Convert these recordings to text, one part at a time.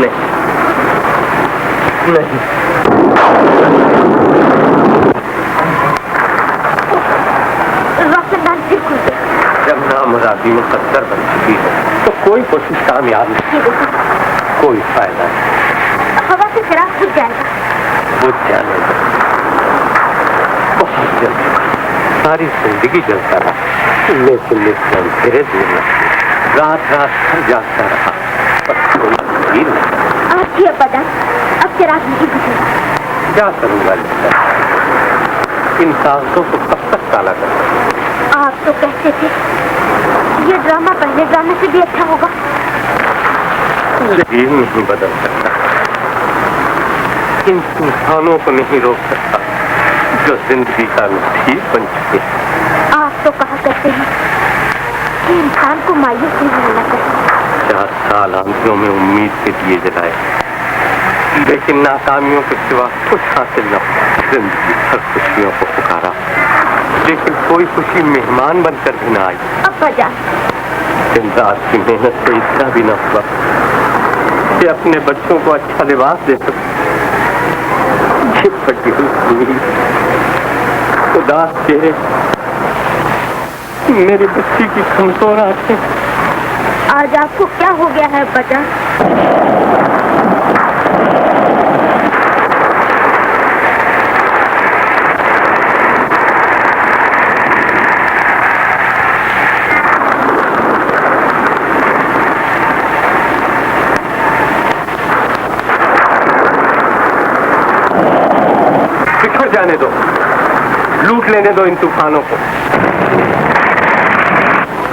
नहीं नहीं, रोशनदान फिर खुल गया। जब नामुरादी मुकद्दर बन चुकी है तो कोई कोशिश कामयाब नहीं, कोई फायदा नहीं। हवा से चिराग बुझ जाएगा। बुझ जाने दो, बहुत जल चुका, सारी जिंदगी जलता रहा, लेकिन इससे अंधेरे दूर न, रात रात भर जागता रहा पर कोई तस्वीर नहीं। आपकी अबदा अब चिराग नहीं बुझेगा। क्या करूंगा लिखकर, इन कागजों को कब तक काला करूंगा? आप तो कहते थे ये ड्रामा पहले ड्रामे से भी अच्छा होगा। जमीर नहीं बदल सकता, इन तूफानों को नहीं रोक सकता जो जिंदगी का नसीब बन चुके हैं। आप तो कहा करते हैं कि इंसान को मायूस नहीं होना चाहिए। 4 साल आंधियों में उम्मीद के दिए जलाए, लेकिन नाकामियों के सिवा कुछ हासिल न हुआ। जिंदगी हर खुशियों को पुकारा, लेकिन कोई खुशी मेहमान बनकर भी न आई। अब्बा जान, दिन रात की मेहनत से इतना भी न हुआ कि अपने बच्चों को अच्छा लिबास दे सकूं। फटी हुई उदास चेहरे, मेरी बच्ची की कमजोर आंखें। आज आपको क्या हो गया है अब्बा जान? जाने दो, लूट लेने दो इन तूफानों को।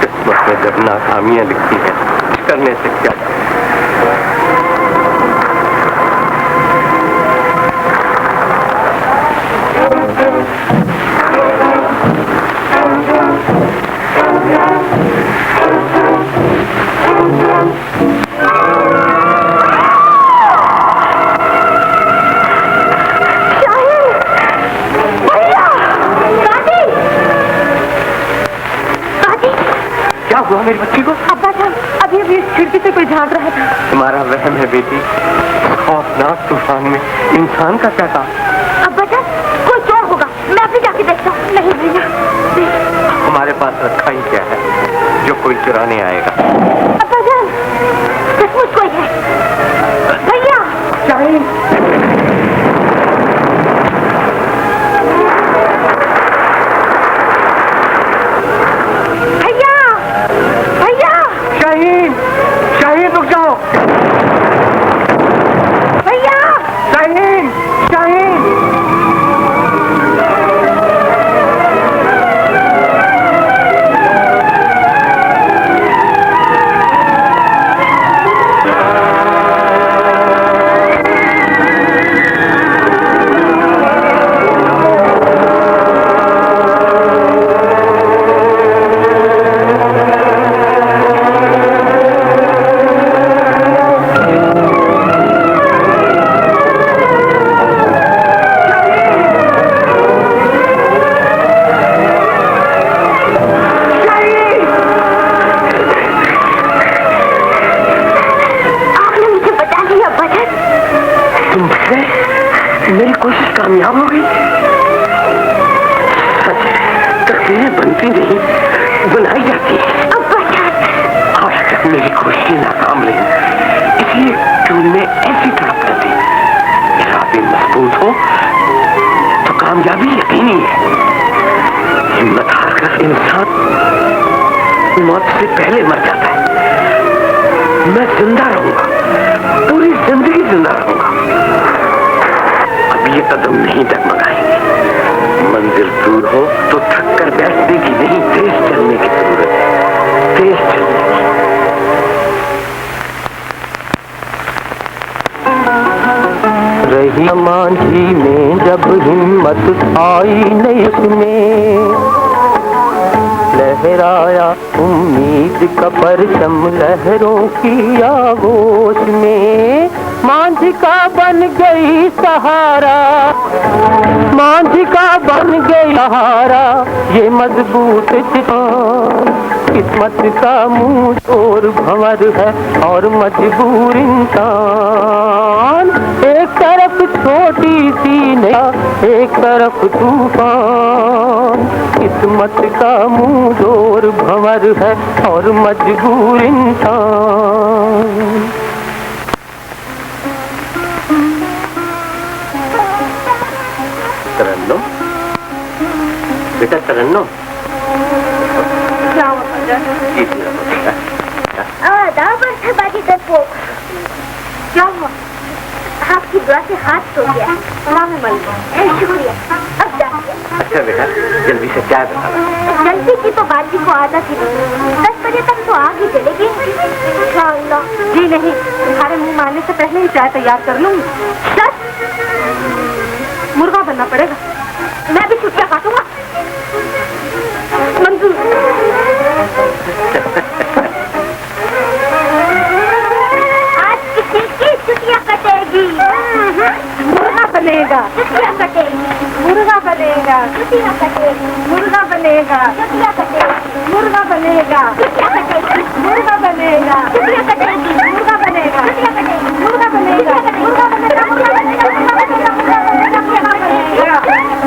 किस्मत में जब नाकामियां लिखती हैं, करने से क्या हुआ मेरी बच्ची को? अब्बा जान, अभी अभी खिड़की से कोई झांक रहा था। तुम्हारा वहम है बेटी, खौफनाक तूफान में इंसान का क्या काम? अब्बा जान, कोई चोर होगा, मैं अभी जाके देखता हूँ। नहीं भैया, हमारे पास रखा ही क्या है जो कोई चुराने आएगा? अब्बा जान, सचमुच कोई है। भैया शाहीन, शाहीन रुक जाओ। भैया, शाहीन, शाहीन। मेरी कोशिश कामयाब हो गई। सच, तस्वीरें बनती नहीं, बनाई जाती है। आज तक मेरी कोशिश नाकाम रही, इसलिए क्यों में ऐसी तड़प रहती। इरादे मजबूत हो तो कामयाबी यकीनी है। हिम्मत हारकर इंसान मौत से पहले मर जाता है। मैं जिंदा रहूंगा, पूरी जिंदगी जिंदा रहूंगा। ये कदम नहीं डगमगाएंगे। मंजिल दूर हो तो थक कर बैठने की नहीं, तेज चलने की जरूरत है, तेज चलने की। रही मांझी में जब हिम्मत आई नहीं उसमें, लहराया उम्मीद का परचम लहरों की आगोश में। मांझी का बन गई सहारा, मांझी का बन गई सहारा ये मजबूत चितान। किस्मत का मुंह तोड़ भंवर है और मजबूर इंसान। एक तरफ तूफान, किस्मत का मुंह जोर भंवर है और मजबूर इंसान। तरन्नो, बेटा तरन्नो। बाजी दरपो क्या हुआ? आपकी दुआ से हाथ सो गया। शुक्रिया। अब जाइए। अच्छा बेटा, जल्दी से चाय बना। जल्दी की तो बाजी को आदत ही नहीं। 10 बजे तक तो आग ही चलेगी। जी नहीं, तुम्हारे मुंह मारने से पहले ही चाय तैयार कर लूंगी। मुर्गा बनना पड़ेगा। मैं भी छुट्टियां काटूंगा। मंजूर। आज किसी की छुट्टियां कटेगी। मुर्गा बनेगा। छुट्टियां कटेगी। मुर्गा बनेगा। छुट्टियां कटेगी। मुर्गा बनेगा। छुट्टियां कटेगी। मुर्गा बनेगा। छुट्टियां कटेगी। मुर्गा बनेगा। छुट्टियां कटेगी। मुर्गा बनेगा। छुट्टियां कटेगी। मुर्गा बनेगा। मुर्गा बनेगा। मुर्गा बनेगा। मुर्गा बनेगा। मुर्गा बनेगा।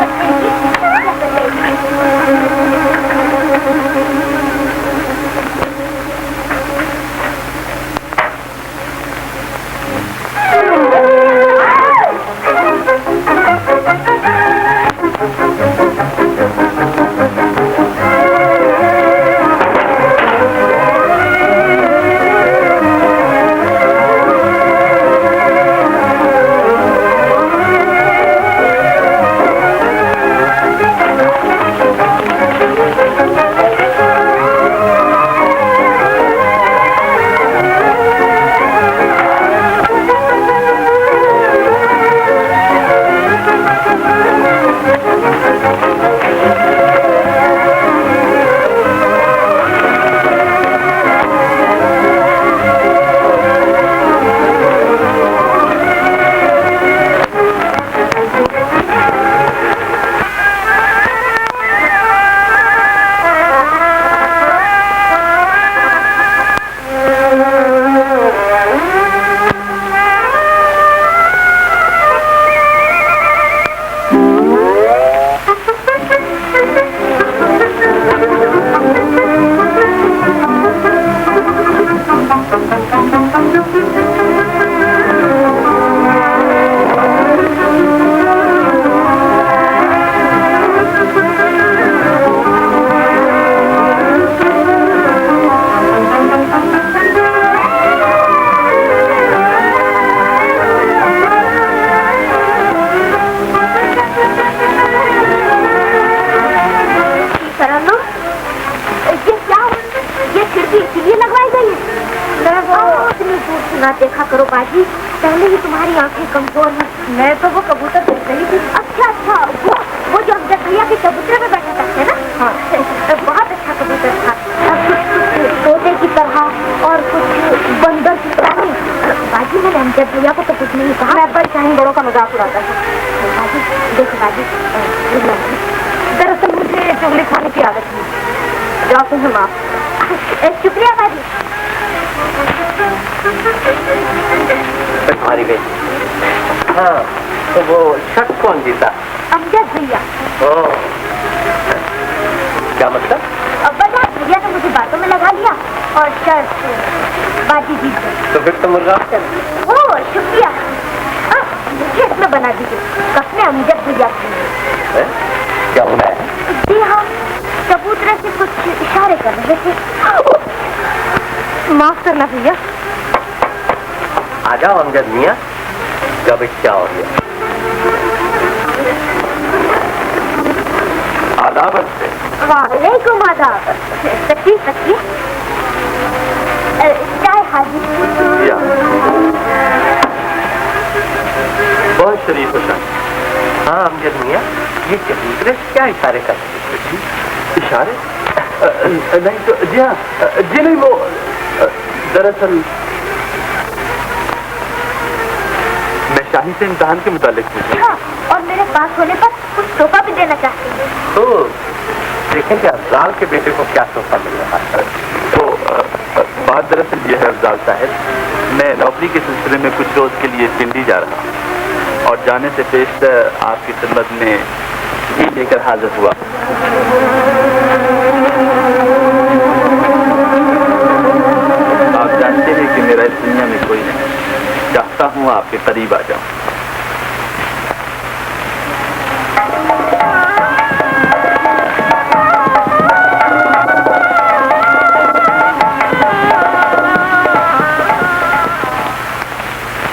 देखा करो बाजी, पहले ही तुम्हारी आंखें कमजोर हैं। मैं तो वो कबूतर देख रही थी। अच्छा, वो जो अमजद भैया के चबूतरे में बैठा था, है ना? हाँ। बहुत अच्छा कबूतर था। कुछ तोते की तरह और कुछ बंदर की तरह। बाजी, मैंने अमजद भैया को तो कुछ नहीं कहा। मैं बड़ी शाहीन बड़ों का मजाक उड़ाता था। बाजी देखो बाजी, दरअसल मुझे चुगली खाने की आदत है। जाओ तुम माफ। शुक्रिया बाजी। तुम्हारी बेटी। हाँ, तो वो शख्स कौन जीता? अमजद भैया। ओह, क्या मतलब? भैया ने मुझे बातों में लगा लिया और शर्त बाजी जीत गई। तो फिर तो मुर्गा ओह शुक्रिया। मुझे इसमें बना दीजिए। कसमें अमजद भैया की। क्या होना है? जी हाँ, चबूतरे से कुछ इशारे कर रहे थे। माफ करना भैया। आ जाओ अमजद मियाँ, जब क्या हो गया। आदाब से। वालेकुम आदाब। तकलीफ रखिए। चाय हाजिर। बहुत शरीफ हो। हाँ अमजद मियाँ, ये चबूतरे से क्या इशारे कर रहे? इशारे? नहीं तो जी हाँ, जी नहीं, वो दरअसल मैं शाही से इम्तिहान के मुतालिक पूछा। हाँ, और मेरे पास होने पर कुछ तोहफा भी देना चाहती हूँ। तो देखें कि अफजाल के बेटे को क्या तोहफा मिल रहा है। तो बात दरअसल ये है अफजाल साहब, मैं नौकरी के सिलसिले में कुछ रोज के लिए पिंडी जा रहा हूँ। और जाने से पेशतर आपकी खिदमत में ही लेकर हाजिर हुआ। आप जानते हैं कि मेरा इस दुनिया में कोई नहीं, चाहता हूँ आपके करीब आ जाऊं।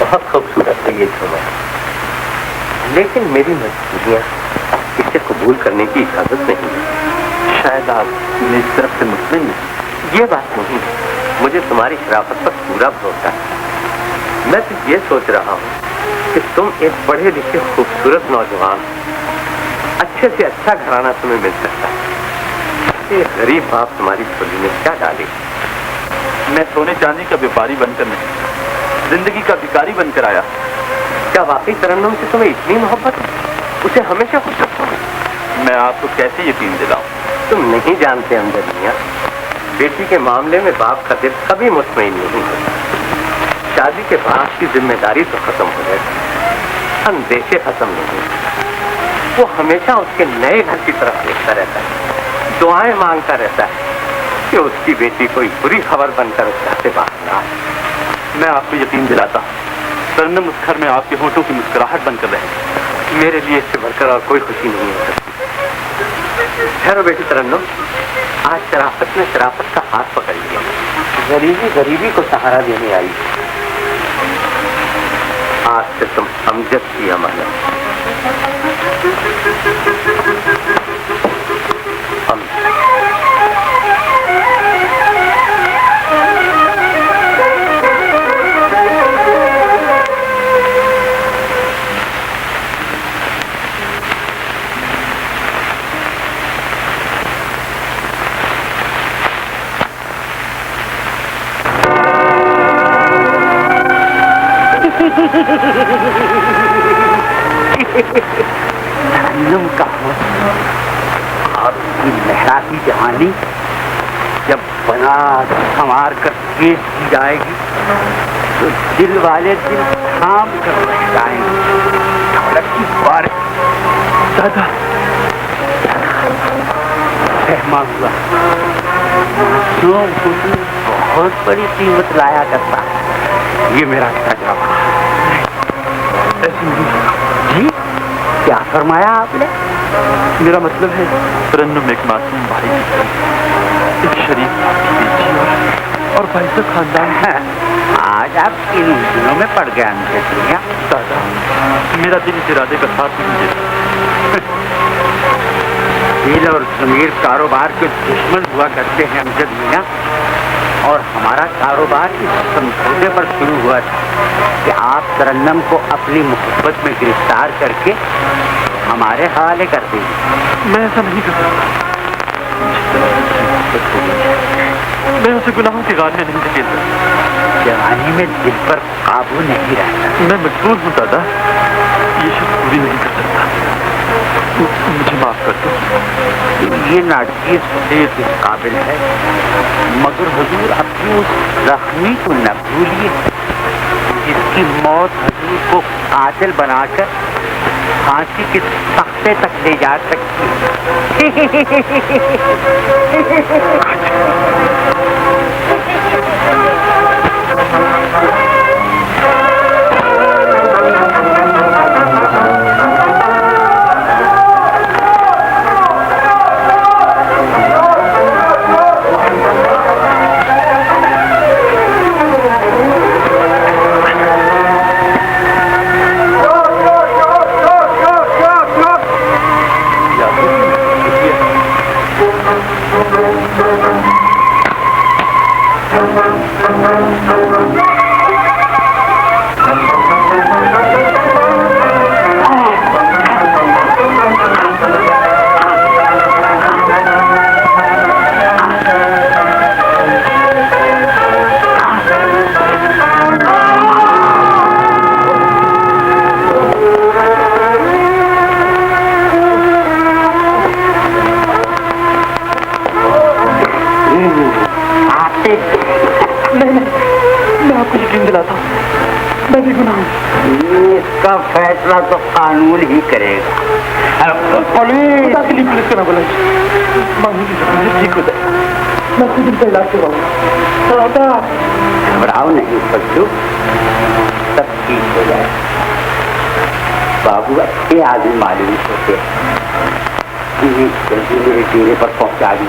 बहुत खूबसूरत है ये झूमर, लेकिन मेरी मजबूरियां इसे कबूल करने की इजाजत नहीं है। शायद आप मेरी तरफ से मुस्लिम हैं। ये बात नहीं है, मुझे तुम्हारी शराफत पर पूरा भरोसा है। मैं तो ये सोच रहा हूँ कि तुम एक पढ़े लिखे खूबसूरत नौजवान, अच्छे से अच्छा घराना तुम्हें मिल सकता है। ये गरीब बाप तुम्हारी झोली में क्या डाले? मैं सोने चांदी का व्यापारी बनकर नहीं, जिंदगी का भिखारी बनकर आया। क्या वाकई तरन्नुम से तुम्हें इतनी मोहब्बत है? उसे हमेशा खुश रखो। मैं आपको कैसे यकीन दिलाऊं? तुम नहीं जानते हमदर्द मियां, बेटी के मामले में बाप का दिल कभी मुतमईन नहीं होता। शादी के बाद की जिम्मेदारी तो खत्म हो जाती, अंदेशे खत्म नहीं। वो हमेशा उसके नए घर की तरफ देखता रहता है, दुआएं मांगता रहता है कि उसकी बेटी कोई बुरी खबर बनकर उस घर से बाहर ना आए। मैं आपको यकीन दिलाता हूँ, तरन्नुम उस घर में आपके होठों की मुस्कुराहट बनकर रहे। मेरे लिए इससे बढ़कर और कोई खुशी नहीं हो सकती। ठहरो बेटी तरन्नुम, आज शराफत ने शराफत का हाथ पकड़ लिया। गरीबी गरीबी को सहारा देने आई। आज से तुम अमजद की अमानत। तरन्नुम का हुस्न और उसकी लहराती जवानी जब बना संवार कर पेश की जाएगी तो दिल वाले दिल थाम कर रह जाएंगे। दौलत की बारिश दादा सहमा हुआ मासूम हुस्न बहुत बड़ी कीमत लाया करता है। ये मेरा तजुर्बा है। जी क्या फरमाया आपने? मेरा मतलब है तरन्नुम एक मासूम भाई एक शरीफ बेटी और बाइज़्ज़त खानदान है। आज आप इन दिनों में पड़ गया मुझे दुनिया। दादा मेरा दिल इस इरादे का साथ नहीं देता। दिल और ज़मीर कारोबार के दुश्मन हुआ करते हैं अमजद मियां, और हमारा कारोबार इस समझौते पर शुरू हुआ था कि आप तरन्नुम को अपनी मोहब्बत में गिरफ्तार करके हमारे हवाले कर देंगे। मैं ऐसा नहीं कर सकता। मैं उसे गुनाहों के गाल में नहीं धकेल सकता। जवानी में दिल पर काबू नहीं रहता। मैं मजबूर हूँ दादा, ये शर्त पूरी नहीं कर सकता। मुझे माफ कर दो। ये नाटकीय सफेद इस काबिल है, मगर हुजूर अपनी उस जख्मी को न भूलिए जिसकी मौत हुजूर को कातिल बनाकर फांसी के तख्ते तक ले जा सकती इसका फैसला तो कानून ही करेगा। पुलिस पुलिस को ना बोला, मामू की तबीयत ठीक हो जाए, मैं खुद इनका इलाज करवाऊंगा। घबराओ नहीं बच्चों, सब ठीक हो जाए। बाबू अच्छे आदमी मालूम होते हैं, जल्दी मेरे डेरे पर पहुंचा दी।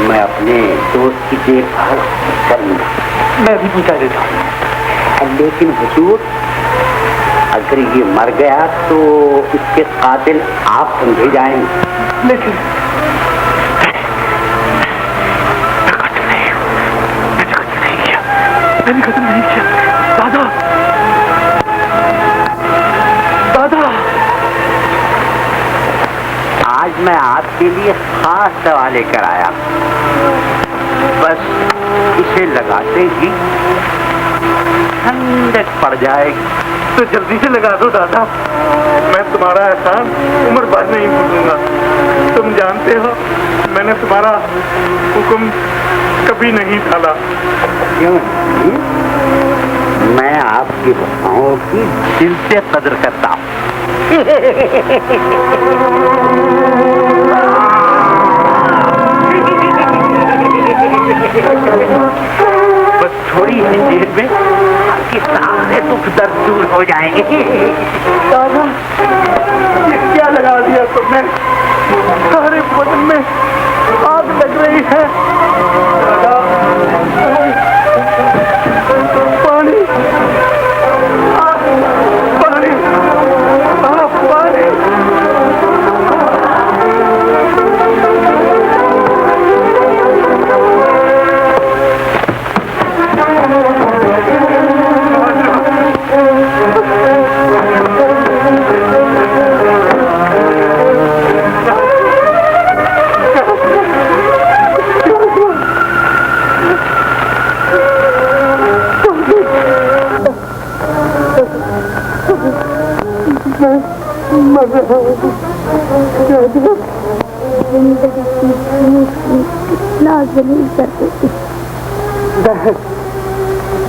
मैं अपने दोस्त की देखभाल करूंगा। मैं भी पूछा देता हूँ। लेकिन हुजूर, अगर ये मर गया तो इसके कातिल आप समझे जाएंगे। लेकिन मैंने कत्ल नहीं किया। दादा, दादा, आज मैं आपके लिए खास दवा लेकर आया। बस इसे लगाते ही ठंडक पड़ जाएगी। तो जल्दी से लगा दो दादा, मैं तुम्हारा एहसान उम्र भर नहीं भूलूंगा। तुम जानते हो मैंने तुम्हारा हुक्म कभी नहीं टाला। क्यों नहीं? मैं आपकी वफाओं की दिल से कदर करता हूँ। बस थोड़ी ही देर में आपके सामने दुख दर्द दूर हो जाएंगे। दादा, ये क्या लगा दिया तुमने? सारे बदन में आग लग रही है। दादा, पानी, पानी, पानी।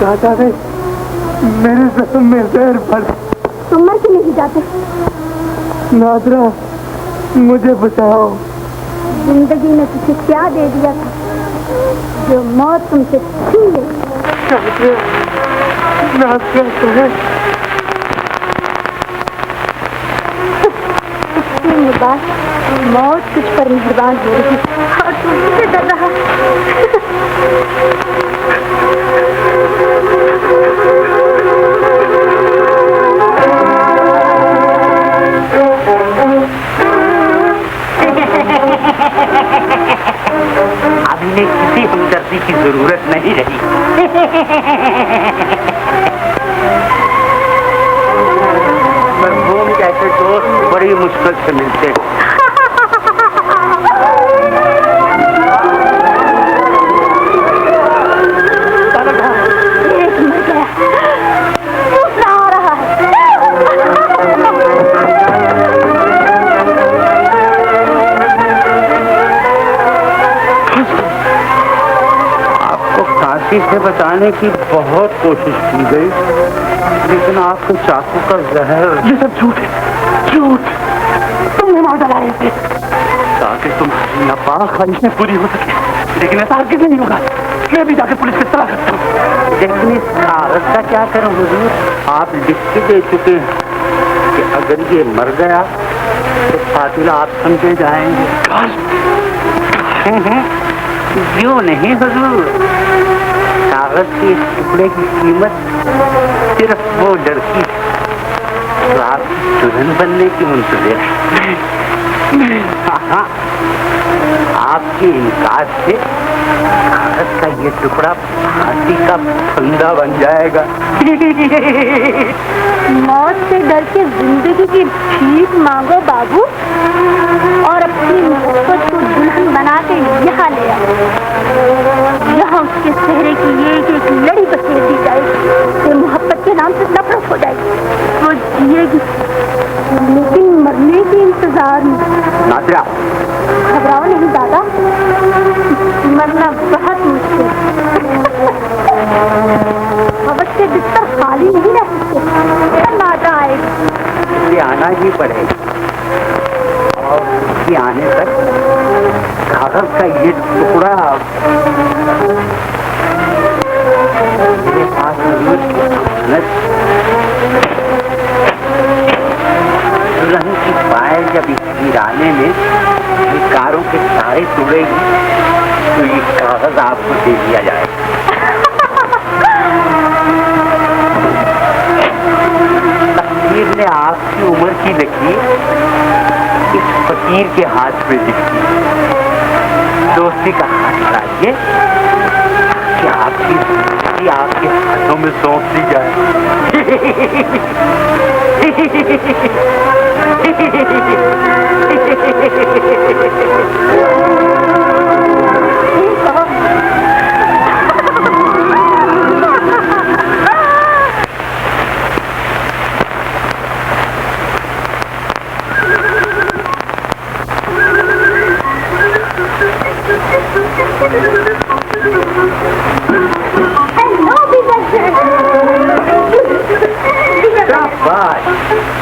दादा ने मेरे जख्म में जहर भर। तुम मर के नहीं जाते। नादरा, मुझे बचाओ। जिंदगी ने तुझे क्या दे दिया था जो मौत तुमसे छीन ले? नादरा तो है। मौत तुझ पर मेहरबान हो रही और तू मुझसे डर रहा। अभी ने किसी हमदर्दी की जरूरत नहीं रही। मरहूम जैसे दोस्त बड़ी मुश्किल से मिलते हैं। से बचाने की बहुत कोशिश की गई, लेकिन आपको चाकू का जहर। ये सब झूठ है, झूठ। तुमने मार डाला है इसे ताकि तुम्हारी नापाक ख्वाहिशें पूरी हो सके, लेकिन ऐसा आगे नहीं होगा। मैं भी जाकर पुलिस से सलाह करता हूँ। लेकिन इस कागज का क्या करूं हुजूर? आप लिख के दे चुके हैं कि अगर ये मर गया तो कातिल आप समझे जाएंगे। क्यों नहीं हुजूर, कागज के इस टुकड़े की कीमत सिर्फ वो लड़की जो आपकी दुल्हन बनने की मुंतज़िर है। हाँ, आपके इनकार से कागज का ये टुकड़ा फांसी का फंदा बन जाएगा। मौत से डर के जिंदगी की भीख मांगो बाबू, और अपनी मोहब्बत को दुल्हन बना के यहाँ ले आओ। यहाँ उसके चेहरे की एक एक लड़ी बसेर दी जाएगी। ये मोहब्बत के नाम से नफरत हो जाएगी। वो जिएगी लेकिन मरने के इंतजार में। नादिरा, घबराओ नहीं दादा, मरना बहुत मुश्किल। अब से बिस्तर खाली नहीं रह सकते। पड़ेगी और उसके आने तक कागज का ये टुकड़ा मेरे पास दुल्हन की पायल जब इस वीराने में कारों के सारे तोड़ेगी तो ये कागज आपको दे दिया जाएगा। तकदीर ने आपकी उम्र की लकीर इस फकीर के हाथ में दिखती। दोस्ती का हाथ बढ़ाइए कि आपकी जिंदगी आपके हाथों में सौंप दी जाए।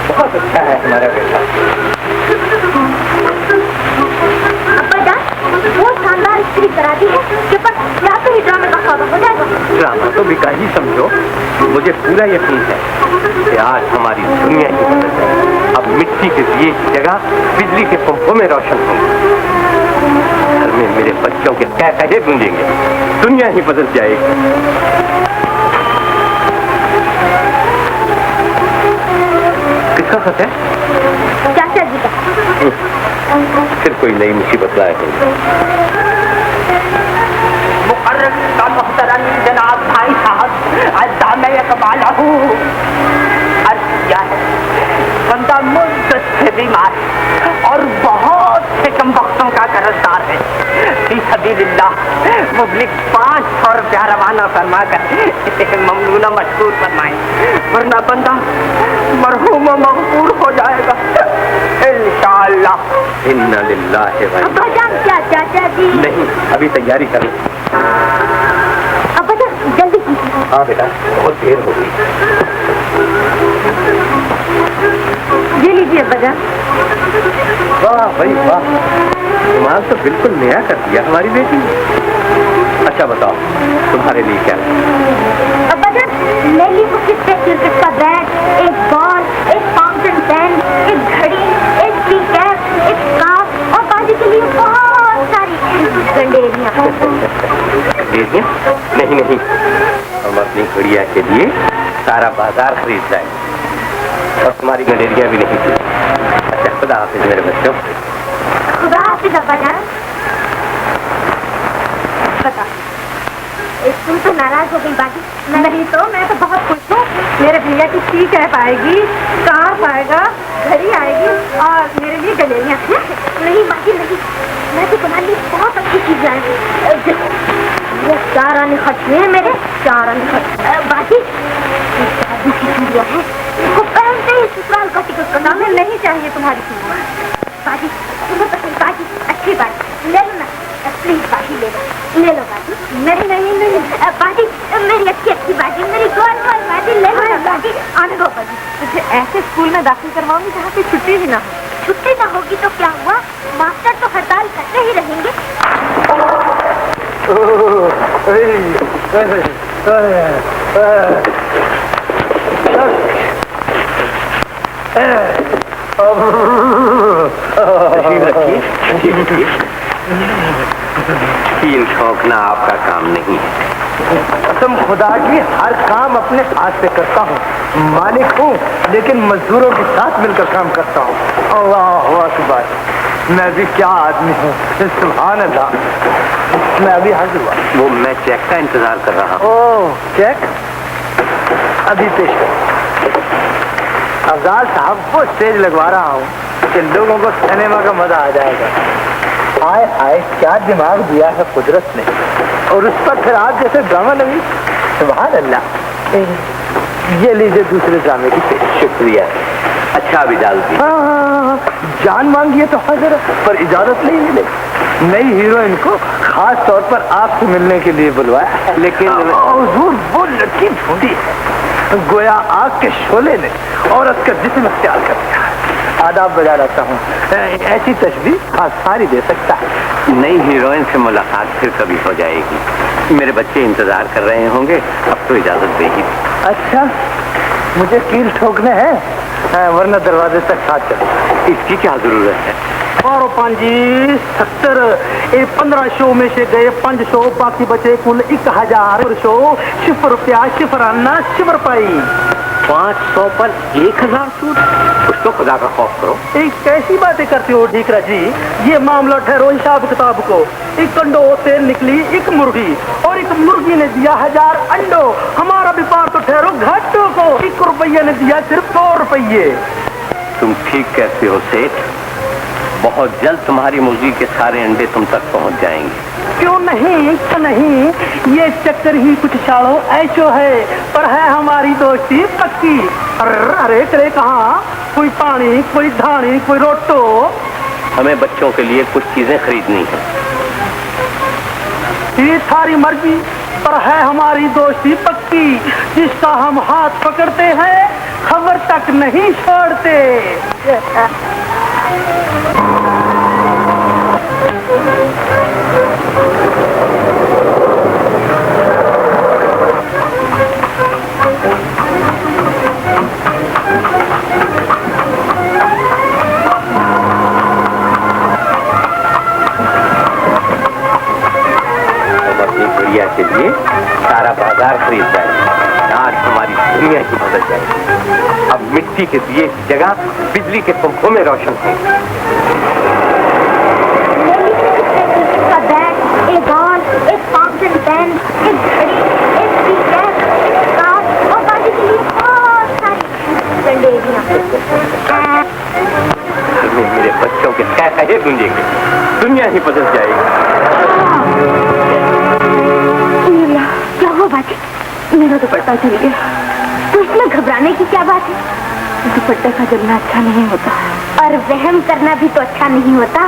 बहुत अच्छा है हमारा बेटा। वो शानदार स्त्री करा दी है कि पर या तो ही ड्रामे का सौदा हो जाएगा। ड्रामा तो बिकाही समझो, मुझे पूरा यकीन है कि आज हमारी दुनिया ही बदल जाएगी। अब मिट्टी के दिए की जगह बिजली के पंपों में रोशन होंगे। घर में मेरे बच्चों के कहे गूंजेंगे, दुनिया ही बदल जाएगी। किसका खत है? चाचा जी का। फिर कोई नई मुसीबत लाए होंगे। मुकर्रर का मोहतरम जनाब भाई साहब, अज़ाम इक़बाल हूँ। अर्ज़ किया है बंदा मुद्दत से बीमार और बहुत से कम वक्तों का कर्जदार है। फी सबीलिल्लाह मुबलिक 500 रुपया रवाना फरमा कर इसे ममनूना मशकूर फरमाए, वरना बंदा मरहूम मग़फ़ूर हो जाएगा इंशाअल्लाह। इन्ना लिल्लाहि व अब्बा जान क्या चाचा जी? नहीं, अभी तैयारी करो। अब्बा जान जल्दी कीजिए। हाँ बेटा, बहुत देर हो गई। ये लीजिए अब्बा जान। वाह भाई वाह, तुम्हारा तो बिल्कुल नया कर दिया हमारी बेटी ने। अच्छा बताओ, तुम्हारे लिए क्या है? अब्बा जान मैं लिए कुछ क्रिकेट का बैट, एक बॉल, एक फाउंटेन पेन, एक घड़ी, एक टी कैप, एक स्कार्फ और बाजी के लिए बहुत सारी गंडेरियां। गंडेरियां? नहीं नहीं, हम अपनी गुड़िया के लिए सारा बाजार खरीद जाए और तुम्हारी गंडेरियां भी नहीं थी। अच्छा खुदा हाफिज मेरे बच्चों। खुदा हाफिज अब्बा जान। बता, तुम तो नाराज हो गई बाजी? नहीं तो मैं तो बहुत खुश हूँ। मेरे भैया की टी कैप आएगी, स्कार्फ आएगा, घड़ी आएगी और मेरे लिए गलेरियां। नहीं बाजी नहीं, मैं तो तुम्हारे लिए बहुत अच्छी चीज लाऊंगी। ये 4 आने खर्च हुए हैं मेरे, 4 आने खर्च। बाजी शादी की चूड़ियां हैं, इसको पहनते ही ससुराल का टिकट कटाना नहीं चाहिए तुम्हारी चूड़ियां। बाजी तुम्हें पसंद, बाजी अच्छी बात ले लो ना, प्लीज बाजी ले लो, ले लो बाजी। नहीं नहीं नहीं बाजी, मेरी अच्छी अच्छी बाजी, मेरी गोल गोल बाजी ले लो ना बाजी। आने दो बाजी। मुझे ऐसे स्कूल में दाखिल करवाऊंगी जहाँ पे छुट्टी ही ना हो। छुट्टी ना होगी तो क्या हुआ, मास्टर तो हड़ताल करते ही रहेंगे। तीन ठोकना आपका काम नहीं है। कसम खुदा की हर काम अपने हाथ से करता हूँ, मालिक हूँ लेकिन मजदूरों के साथ मिलकर काम करता हूँ। अल्लाह अकबर, मैं भी क्या आदमी हूँ, सुभान अल्लाह। मैं अभी हाजिर हुआ। वो मैं चेक का इंतजार कर रहा हूँ। ओह चेक अभी पेश कर। अफजाल साहब को स्टेज लगवा रहा हूँ कि लोगों को सिनेमा का मजा आ जाएगा। आए आए क्या दिमाग दिया है कुदरत ने, और उस पर फिर आप जैसे ड्रामा लगी। सुभान अल्लाह। ये लीजिए दूसरे ड्रामे की पेश। शुक्रिया। अच्छा अभी डाल दी। हाँ, जान मांगिए तो हाजिर, पर इजाजत नहीं मिले। नई हीरोइन को खास तौर पर आपसे मिलने के लिए बुलवाया, लेकिन हुजूर वो लड़की ढूंढी है, गोया आग के शोले ने औरत का जिस्म इख्तियार कर दिया। आदाब बजा लाता हूँ। ऐसी तशबीह सारी दे सकता है। नई हीरोइन से मुलाकात फिर कभी हो जाएगी। मेरे बच्चे इंतजार कर रहे होंगे, अब तो इजाजत देगी। अच्छा, मुझे कील ठोकने हैं, वरना दरवाजे तक साथ चलो। इसकी क्या जरूरत है? और 570 ये 15 शो में से गए 5 शो, बाकी बचे कुल 1000 शो। 0 रुपया 0 आना 0 रुपये। 500 पर 1000 सूट? कुछ तो खुदा का खौफ करो। एक कैसी बातें करते हो ढीकरा जी, ये मामला ठहरो हिसाब किताब को। एक कंडो से निकली एक मुर्गी, और एक मुर्गी ने दिया 1000 अंडो। हमारा व्यापार तो ठहरो घाटों को। 1 रुपये ने दिया सिर्फ 2 रुपये। तुम ठीक कहते हो सेठ, बहुत जल्द तुम्हारी मुर्गी के सारे अंडे तुम तक पहुंच जाएंगे। क्यों नहीं, क्यों नहीं, ये चक्कर ही कुछ सालों ऐसो है, पर है हमारी दोस्ती पक्की। अरे करे कहाँ, कोई पानी, कोई धानी, कोई रोटो। हमें बच्चों के लिए कुछ चीजें खरीदनी है। ये सारी मर्जी, पर है हमारी दोस्ती पक्की। जिसका हम हाथ पकड़ते हैं, खबर तक नहीं छोड़ते। के लिए सारा बाजार खरीद जाएगी। आज हमारी दुनिया ही बदल जाएगी। अब मिट्टी के दिए की जगह बिजली के पंखों में रोशन होंगे। एक बैग, एक बॉल, एक फाउंटेन पेन, एक घड़ी, एक टी-शर्ट, एक स्कार्फ और बाकी के लिए बहुत सारी गंडेरियां। मेरे बच्चों के कहे गूंजेंगे, दुनिया ही बदल जाएगी। क्या हुआ बाजी? मेरा दुपट्टा चल गया। तो इसमें घबराने की क्या बात है? दुपट्टे का जलना अच्छा नहीं होता, और वहम करना भी तो अच्छा नहीं होता,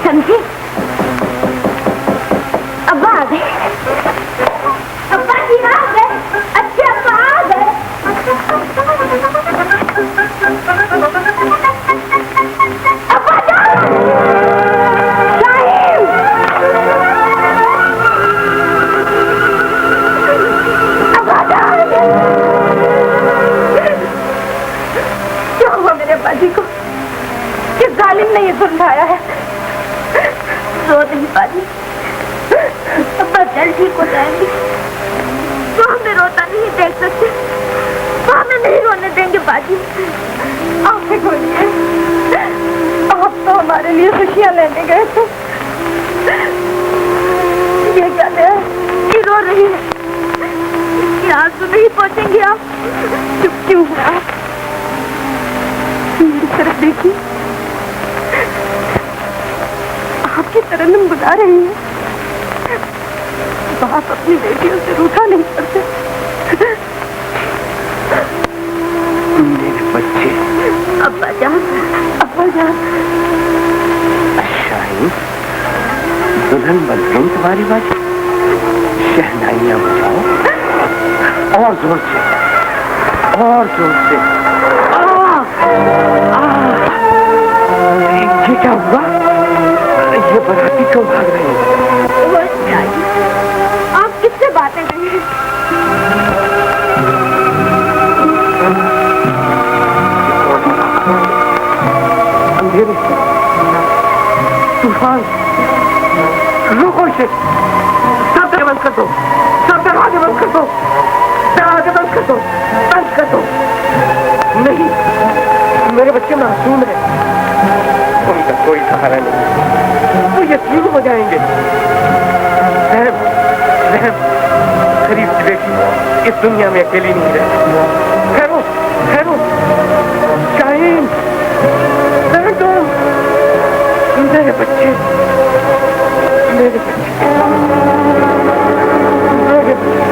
समझे? अब्बा आ गए। अब्बा जी आ गए। अच्छा अब्बा आ गए। अब्बा जाओ। बाजी को किस जालिम ने ये सुलझाया है? रो नहीं बाजी, अब्बा जल्द ठीक हो जाएंगे। वो हमें रोता नहीं देख सकते, वो हमें नहीं रोने देंगे बाजी। आंखें खोलिए, आप तो हमारे लिए खुशियां लेने गए थे। ये क्या है कि रो रही है? इसकी आंसू नहीं पहुंचेंगे आप? चुप क्यों है आप? मेरी तरफ देखिए, आपकी तरन्नुम बुला रही है। बाप अपनी बेटियों से रूठा नहीं करते। मेरे बच्चे। अब्बा जान, अब्बा जान। शाहीन, दुल्हन बन गई तुम्हारी बाजी। शहनाइयां बजाओ, और जोर से, और जोर से। ये क्या हुआ? ये बराती क्यों भाग रहे हैं? आप किससे बातें कर रही हैं? अंधेरे, तूफान, रुको से, सब दरवाजे बंद कर दो, सब दरवाजे बंद कर दो, दरवाजे बंद कर दो, बंद कर दो। नहीं, मेरे बच्चे मासूम हैं, उनका कोई सहारा नहीं, वो यतीम हो जाएंगे। रहम, रहम, गरीब की बेटी इस दुनिया में अकेली नहीं रहे। ठहरो, ठहरो, शाहीन, ठहरो, मेरे बच्चे, मेरे बच्चे, मेरे बच्चे।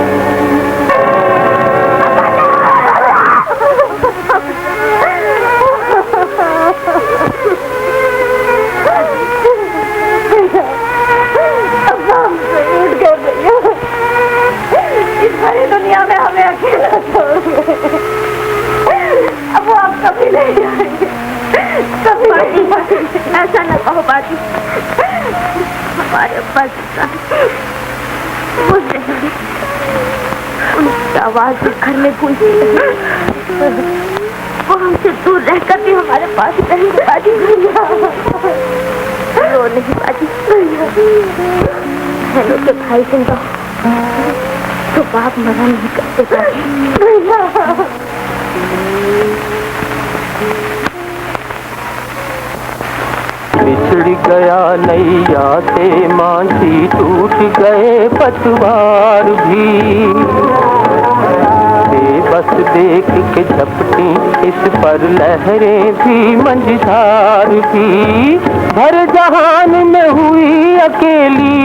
दुनिया में हमें अकेला छोड़ ओ बाजी, हमारे अब्बा वो जहरी, उनकी आवाज घर में गूंजती रही। वो हमसे दूर रहकर भी हमारे पास रहेंगे बाजी। रो नहीं बाजी, बहनों के भाई जिंदा तो बाप मना नहीं करते बाजी। बिछड़ गया नैया से मांझी, टूट गए पतवार भी, बेबस देख के झपटी इस पर लहरें भी मंझधार भी। भर जहान में हुई अकेली,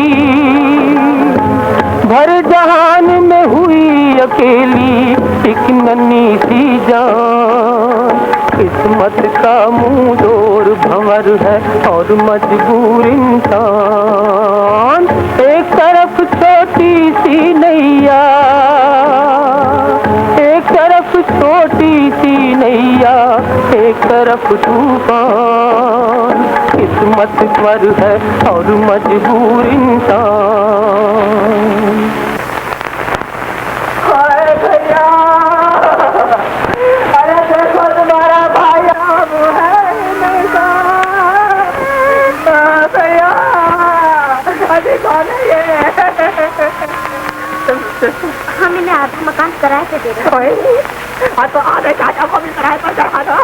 भर जहान में हुई अकेली एक नन्ही सी जान। किस्मत का मुंह जोर भंवर है और मजबूर इंसान। एक तरफ छोटी सी नैया, एक तरफ छोटी सी नैया, एक तरफ तूफान। किस्मत पर है और मजबूर इंसान। हम इन्हें आधा मकान किराए पे दे रहे हैं। तो आधे चाचा को भी किराए पर चढ़ा दो,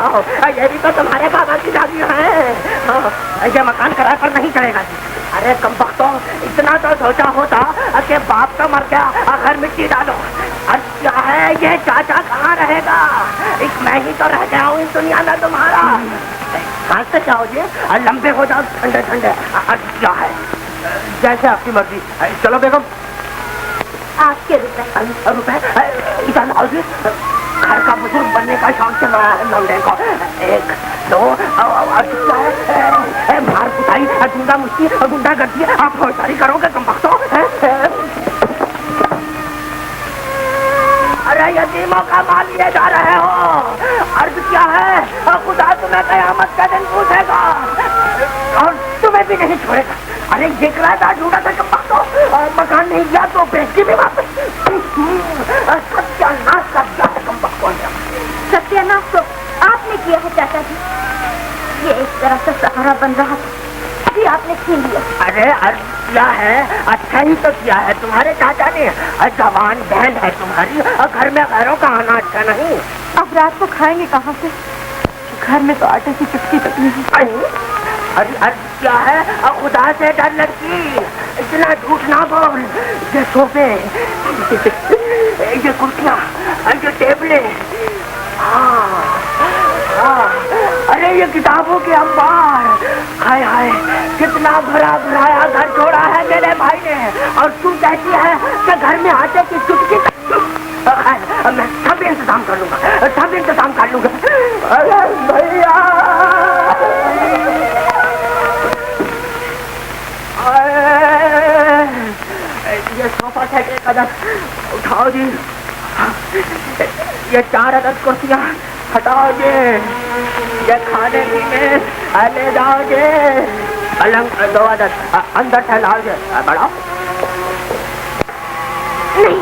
ये भी तो तुम्हारे बाबा की जागी है। ये मकान किराए पर नहीं चढ़ेगा जी। अरे कम वक्तों, इतना तो सोचा होता कि बाप तो मर गया, घर मिट्टी डालो। अच्छा है, ये चाचा कहाँ रहेगा? एक मैं ही तो रह गया हूँ इस दुनिया में तुम्हारा। कहाँ से जाओ जी, लंबे हो जाओ ठंडे ठंडे। अच्छा है, जैसे आपकी मर्जी। चलो बेगम, आपके रुपए इधर आओ जी। घर का बुजुर्ग बनने का शौक चल रहा है लौंडे को। एक दो मार कुटाई, गुंडा मुश्ती, गुंडा गर्दी, आप फौजदारी करोगे कम वक्तों। अरे यतीमों का माल लिए जा रहे हो। अर्ज क्या है, खुदा तुम्हें कयामत का दिन पूछेगा और तुम्हें भी नहीं छोड़ेगा। अरे ये किराएदार ढूंढा था कम वक्तों, मकान नहीं गया तो बेचती भी वापस। सत्यानाश कर दिया है कम वक्तों। सत्यानाश तो आपने किया है चाचा जी। ये एक तरह से सहारा बन रहा था, अभी आपने छीन लिया। अरे क्या है, अच्छा ही तो किया है तुम्हारे चाचा ने। जवान बहन है तुम्हारी, घर में घरों का आना अच्छा नहीं। अब रात को खाएंगे कहाँ से? घर में तो आटे की चुटकी तक नहीं। अरे क्या है, खुदा से डर लड़की, इतना झूठ ना बोल। ये सोफे, ये कुर्सियाँ, ये टेबलें, अरे ये किताबों के अंबार, हाय हाय कितना भरा भराया घर छोड़ा है मेरे भाई ने। और तू कहती है कि घर में आटे की चुटकी। मैं सब इंतजाम कर लूंगा, सब इंतजाम कर लूंगा। अरे भैया, ये सोफा सेट एक अदद उठाओ जी। ये 4 अदद कुर्सियाँ हटाओ जी। ये खाने पीने ले जाओ जी। पलंग 2 अदद अंदर ठहराओ जी। बढ़ाओ। नहीं,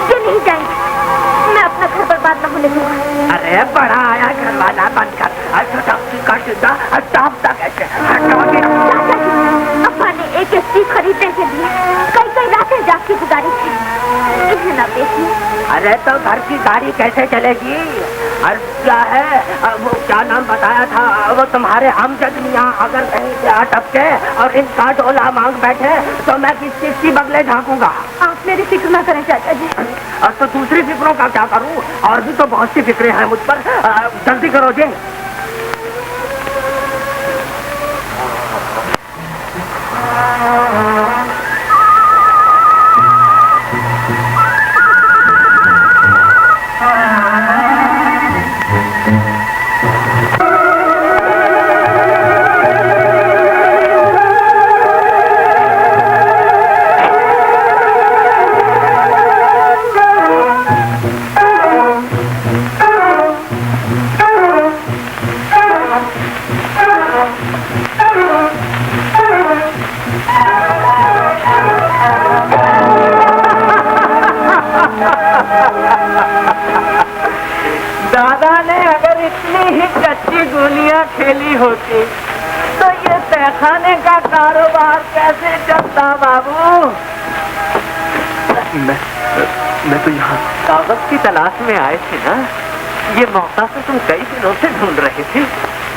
ये नहीं जाएंगे। मैं अपना घर बर्बाद न होने दूंगा। अरे बड़ा आया घर वाला बंद कर। अब्बा ने एक एसपी खरीदने के लिए कई कई रातें जाग के गुजारी थी। इन्हें न बेचिए। अरे तो घर की गाड़ी कैसे चलेगी? और क्या है, वो क्या नाम बताया था, वो तुम्हारे अमजद मियाँ अगर कहीं से अटके और इनका डोला मांग बैठे तो मैं किस चीज की बगले झाँकूंगा? आप मेरी फिक्र ना करें चाचा जी। और तो दूसरी फिक्रों का क्या करूँ? और भी तो बहुत सी फिक्रें हैं मुझ पर। जल्दी करो जी। ने अगर इतनी ही कच्ची गोलियां खेली होती तो ये तहखाने का कारोबार कैसे चलता बाबू? मैं तो यहाँ कागज की तलाश में आए थे ना। ये मौका तो तुम कई दिनों से ढूंढ रहे थे,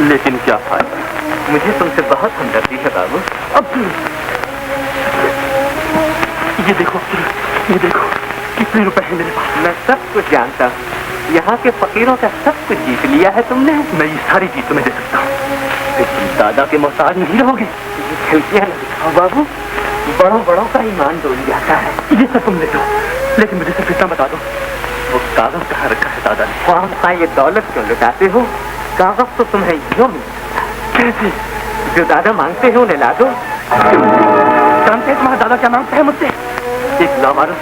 लेकिन क्या फायदा? मुझे तुमसे बहुत हमदर्दी है बाबू। अब ये देखो कितने रुपए हैं मेरे पास। मैं सब कुछ जानता हूँ। यहाँ के फकीरों का सब कुछ जीत लिया है तुमने। मैं ये सारी चीज तुम्हें दे सकता हूँ। तुम दादा के मोहताज नहीं रहोगे। खिड़कियाँ न दिखाओ बाबू, बड़ों का ईमान डोल जाता है। ये सब तुम ले जाओ, लेकिन मुझे सिर्फ इतना बता दो, वो कागज कहाँ रखा है दादा ने? कौन सा ये दौलत क्यों लुटाते हो? कागज तो तुम्हें यूं मिल सकता है। कैसे? जो दादा मांगते हैं उन्हें ला दो। जानते हैं तुम्हारा दादा क्या मांगता है मुझसे? एक लावारिस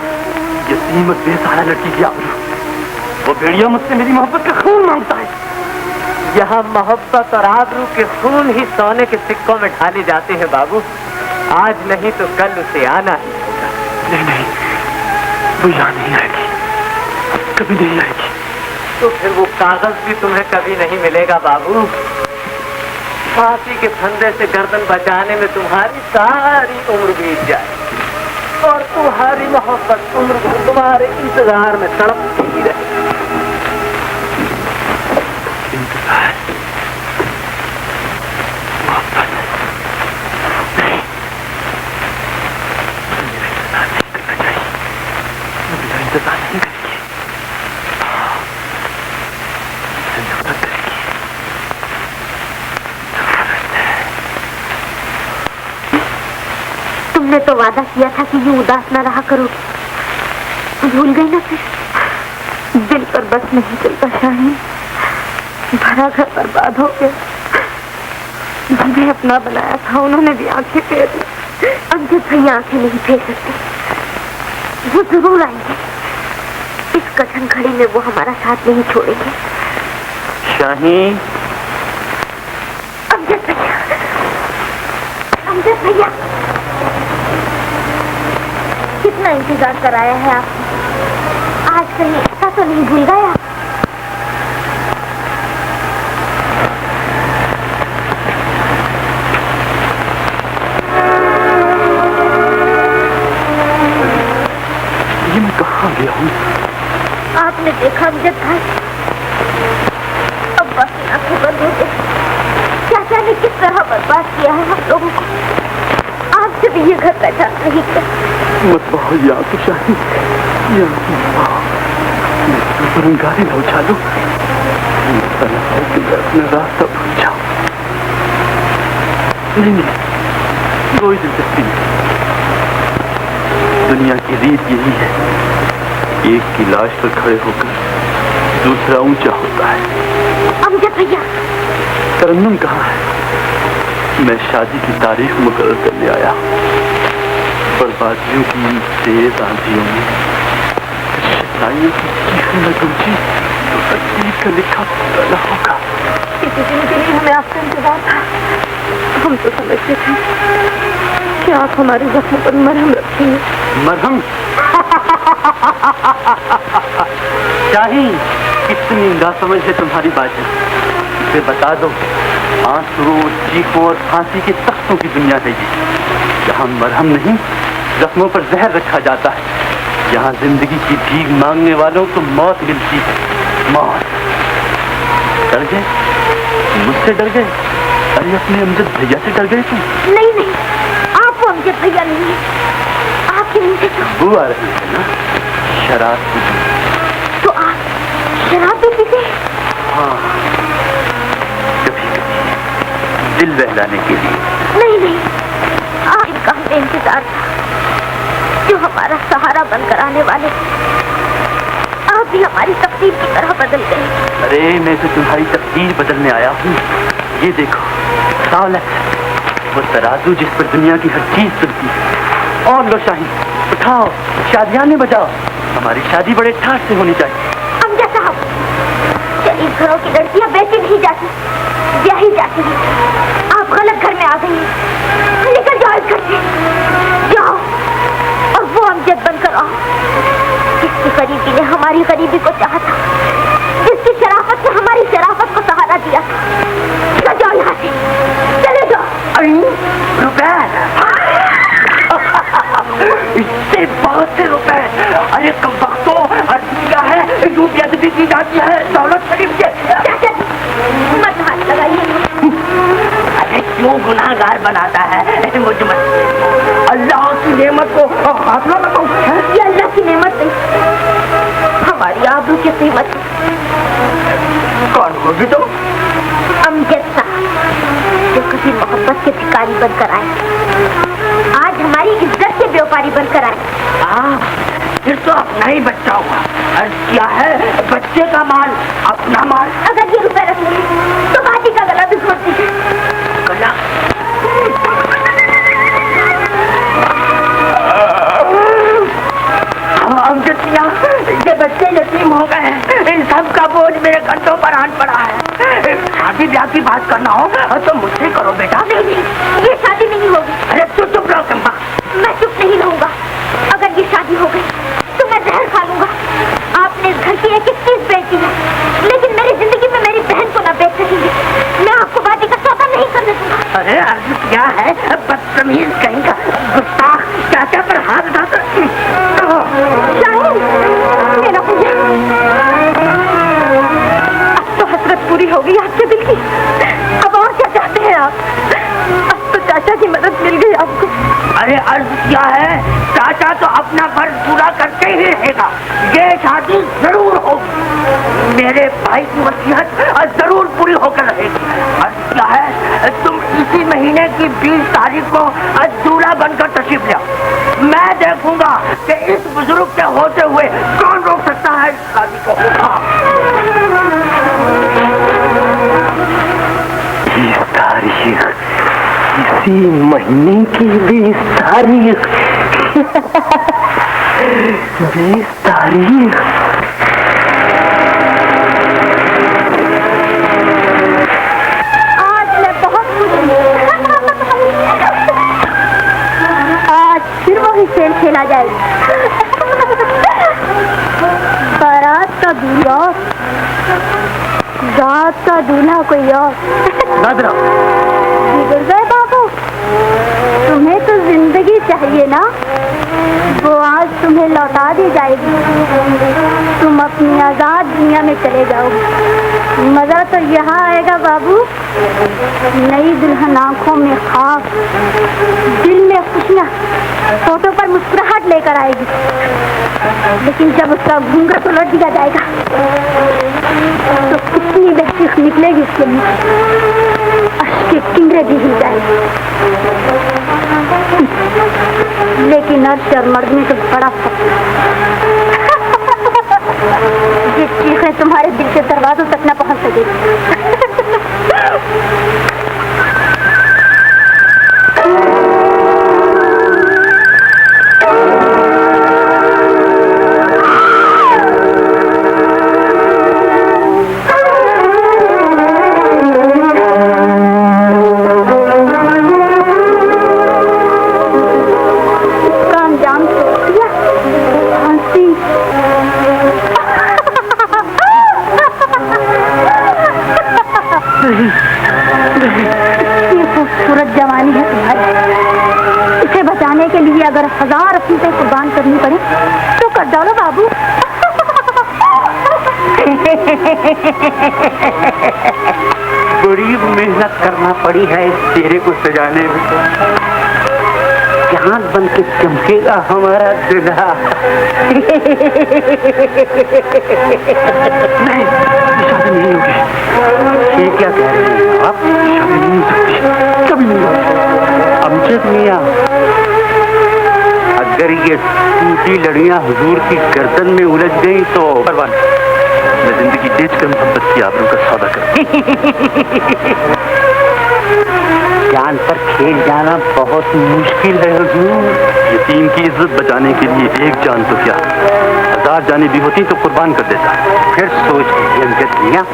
यतीम बेसहारा लड़की की आबरू। वो भेड़िया मुझसे मेरी मोहब्बत का खून मांगता है। यहाँ मोहब्बत और आबरू के खून ही सोने के सिक्कों में ढाले जाते हैं बाबू। आज नहीं तो कल उसे आना ही होगा। नहीं, वो यहाँ नहीं आएगी, कभी नहीं आएगी। तो फिर वो कागज भी तुम्हें कभी नहीं मिलेगा बाबू। फांसी के फंदे से गर्दन बचाने में तुम्हारी सारी उम्र बीत जाए और तुम्हारी मोहब्बत उम्र भर तुम्हारे इंतजार में तड़पती रहे। इंतजार, मोहब्बत नहीं, मेरा इंतजार नहीं करना चाहिए। मेरा इंतजार नहीं करेगी, नफरत करेगी। तुमने तो वादा किया था कि यूं उदास न रहा करोगी। भूल गई ना फिर? दिल पर बस नहीं चलता शाहीन, भरा घर बर्बाद हो गया। जिन्हें अपना बनाया था उन्होंने भी आंखें फेर ली। अंकित भैया आंखें नहीं फेर सकते। वो जरूर आएंगे। इस कठिन घड़ी में वो हमारा साथ नहीं छोड़ेंगे। शाहीन, अमजद भैया, कितना इंतजार कराया है आपने? आज कहीं ऐसा तो नहीं भूल गया? ये मैं कहाँ गया हूँ? आपने देखा अमजद भाई, अब बस आंखें बंद हो गई। चाचा ने किस तरह बर्बाद किया है हम लोगों को। आपसे भी ये घर पहचान नहीं किया। मत बहो यहाँ तो शाहीन, यहाँ पर अंगारे न उछालो। अपना रास्ता भूल जाओ। नहीं, कोई दिलचस्पी नहीं। दुनिया की रीत यही है, एक की लाश पर खड़े होकर दूसरा ऊंचा होता है। अमजद भैया, तरन्नुम कहाँ है? मैं शादी की तारीख मुकर्रर करने आया। बर्बादियों की तेज आंधियों में शैतानियों की चीखें न गूंजी तो तकदीर का लिखा न होगा। किसी दिन के लिए हमें आपसे इंतजार था। हम तो समझते थे कि आप हमारे जख्म पर मरहम रखेंगे। मरहम? शाहीन, कितनी नासमझ है तुम्हारी बातें। इसे बता दो, आंसू, चीखों और फांसी के तख्तों की दुनिया है ये। यहाँ मरहम नहीं, जख्मों पर जहर रखा जाता है। यहाँ जिंदगी की भीख मांगने वालों को मौत मिलती है। मौत। डर गए? मुझसे डर गए? अरे अपने अमजद भैया से डर गए तुम? नहीं, आप वो अमजद भैया नहीं है। आपके मुंह से बू आ रही है ना शराब की। तो आप शराब भी पीते? हाँ, कभी कभी दिल बहलाने के लिए। नहीं, आपका हमें इंतजार था, जो हमारा सहारा बनकर आने वाले। आप भी हमारी तकदीर की तरह बदल गए। अरे मैं तो तुम्हारी तकदीर बदलने आया हूँ। ये देखो, दौलत, वो तराजू जिस पर दुनिया की हर चीज चलती है। और लो शाहीन, उठाओ, शादियाने बजाओ। हमारी शादी बड़े ठाट से होनी चाहिए। अमजद साहब, शरीफ घरों की लड़कियां बेटी नहीं जाती, ब्याही जाती हैं। आप गलत घर में आ गई हैं। निकल जाओ इस घर से, जाओ और वो अमजद बनकर आओ जिसकी गरीबी ने हमारी गरीबी को चाहा था, जिसकी शराफत ने हमारी चाहती है दौलत शरीफ से। मत हाथ लगाइए। अरे क्यों गुनाहगार बनाता है मुझ में? अल्लाह की नेमत को हाथ ना लगाओ। ये अल्लाह की नेमत नहीं, हमारी आबरू की कीमत। कौन होगी तुम? अमजद साहब, जो कभी मोहब्बत के भिखारी बनकर आए, आज हमारी इज्जत के व्यापारी बनकर आए। फिर तो अपना ही बच्चा हुआ। अर्ज क्या है, बच्चे का माल अपना माल। अगर ये रुपए रख ले तो बाजी का गला भी घोट दीजिए। गला? ये बच्चे यतीम हो गए हैं, इन सब का बोझ मेरे कंधों पर आन पड़ा है। शादी ब्याह की बात करना हो तो मुझसे करो बेटा। नहीं, ये शादी नहीं होगी। अरे तू चुप रहो चंपा। मैं चुप नहीं रहूंगा। अगर ये शादी हो गई तो मैं जहर खा लूंगा। आपने इस घर की एक एक चीज बेची है, लेकिन मेरी जिंदगी में मेरी बहन को ना बेच सकेंगे। मैं आपको बाजी का सौदा नहीं करने दूंगा। अरे अर्ज क्या है, बदतमीज कहेगा, गुस्ताख, चाचा पर हाथ उठाकर। मेरा भैया, अब तो हसरत पूरी हो गई आपके दिल की। अब और क्या चाहते हैं आप? अब तो चाचा की मदद मिल गई आपको। अरे अर्ज क्या है, चाचा तो अपना फर्ज पूरा करके ही रहेगा। ये शादी जरूर होगी। मेरे भाई की वसीयत जरूर पूरी होकर रहेगी। अर्ज क्या है, तुम इसी महीने की 20 तारीख को दूल्हा बनकर तशरीफ ले। मैं देखूंगा कि इस बुजुर्ग के होते हुए कौन रोक सकता है इस शादी को। 20 तारीख, इसी महीने की 20 तारीख। 20 तारीख। आज मैं बहुत खुश हूँ। आज फिर वही खेल खेला जाएगा। बारात का दूल्हा, रात का दूल्हा कोई और। नादरा, बिगड़ गए बाबू, तुम्हें तो जिंदगी चाहिए ना, वो आज तुम्हें लौटा दी जाएगी। तुम अपनी आजाद दुनिया में चले जाओगे। मजा तो यहाँ आएगा बाबू, नई दुल्हन आंखों में ख्वाब, दिल में खुशियाँ, फोटो पर मुस्कुराहट लेकर आएगी। लेकिन जब उसका घूंघट उलट दिया जाएगा तो कितनी बेसिक निकलेगी उसके मुंह, अश्के किंगरे भी हिल जाएगी। लेकिन अर्श और मर्द में तो बड़ा फर्क है। ये चीखें तुम्हारे दिल के दरवाजों तक न पहुंच सकेगी। अगर 1000 अपनी कुर्बान करनी पड़े तो कर डालो बाबू। बड़ी मेहनत करना पड़ी है इस चेहरे को सजाने में। चांद बन के चमकेगा हमारा दुल्हा। नहीं, शादी नहीं होगी। ये क्या कह रहे हैं आप? शादी नहीं हो सकती, कभी नहीं होगी। अमजद मियां, अगर ये टूटी लड़ियां हुजूर की गर्दन में उलझ गई तो परवान, मैं जिंदगी बेचकर मोहब्बत की आबरू का सौदा कर। जान पर खेल जाना बहुत मुश्किल है हुजूर। यतीम की इज्जत बचाने के लिए एक जान तो क्या 1000 जानें भी होती तो कुर्बान कर देता। फिर सोच लीजिए अमजद मियां,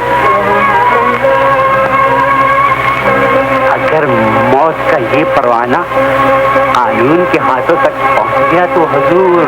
अगर मौत का ये परवाना कानून के हाथों तक पहुंच गया तो हुजूर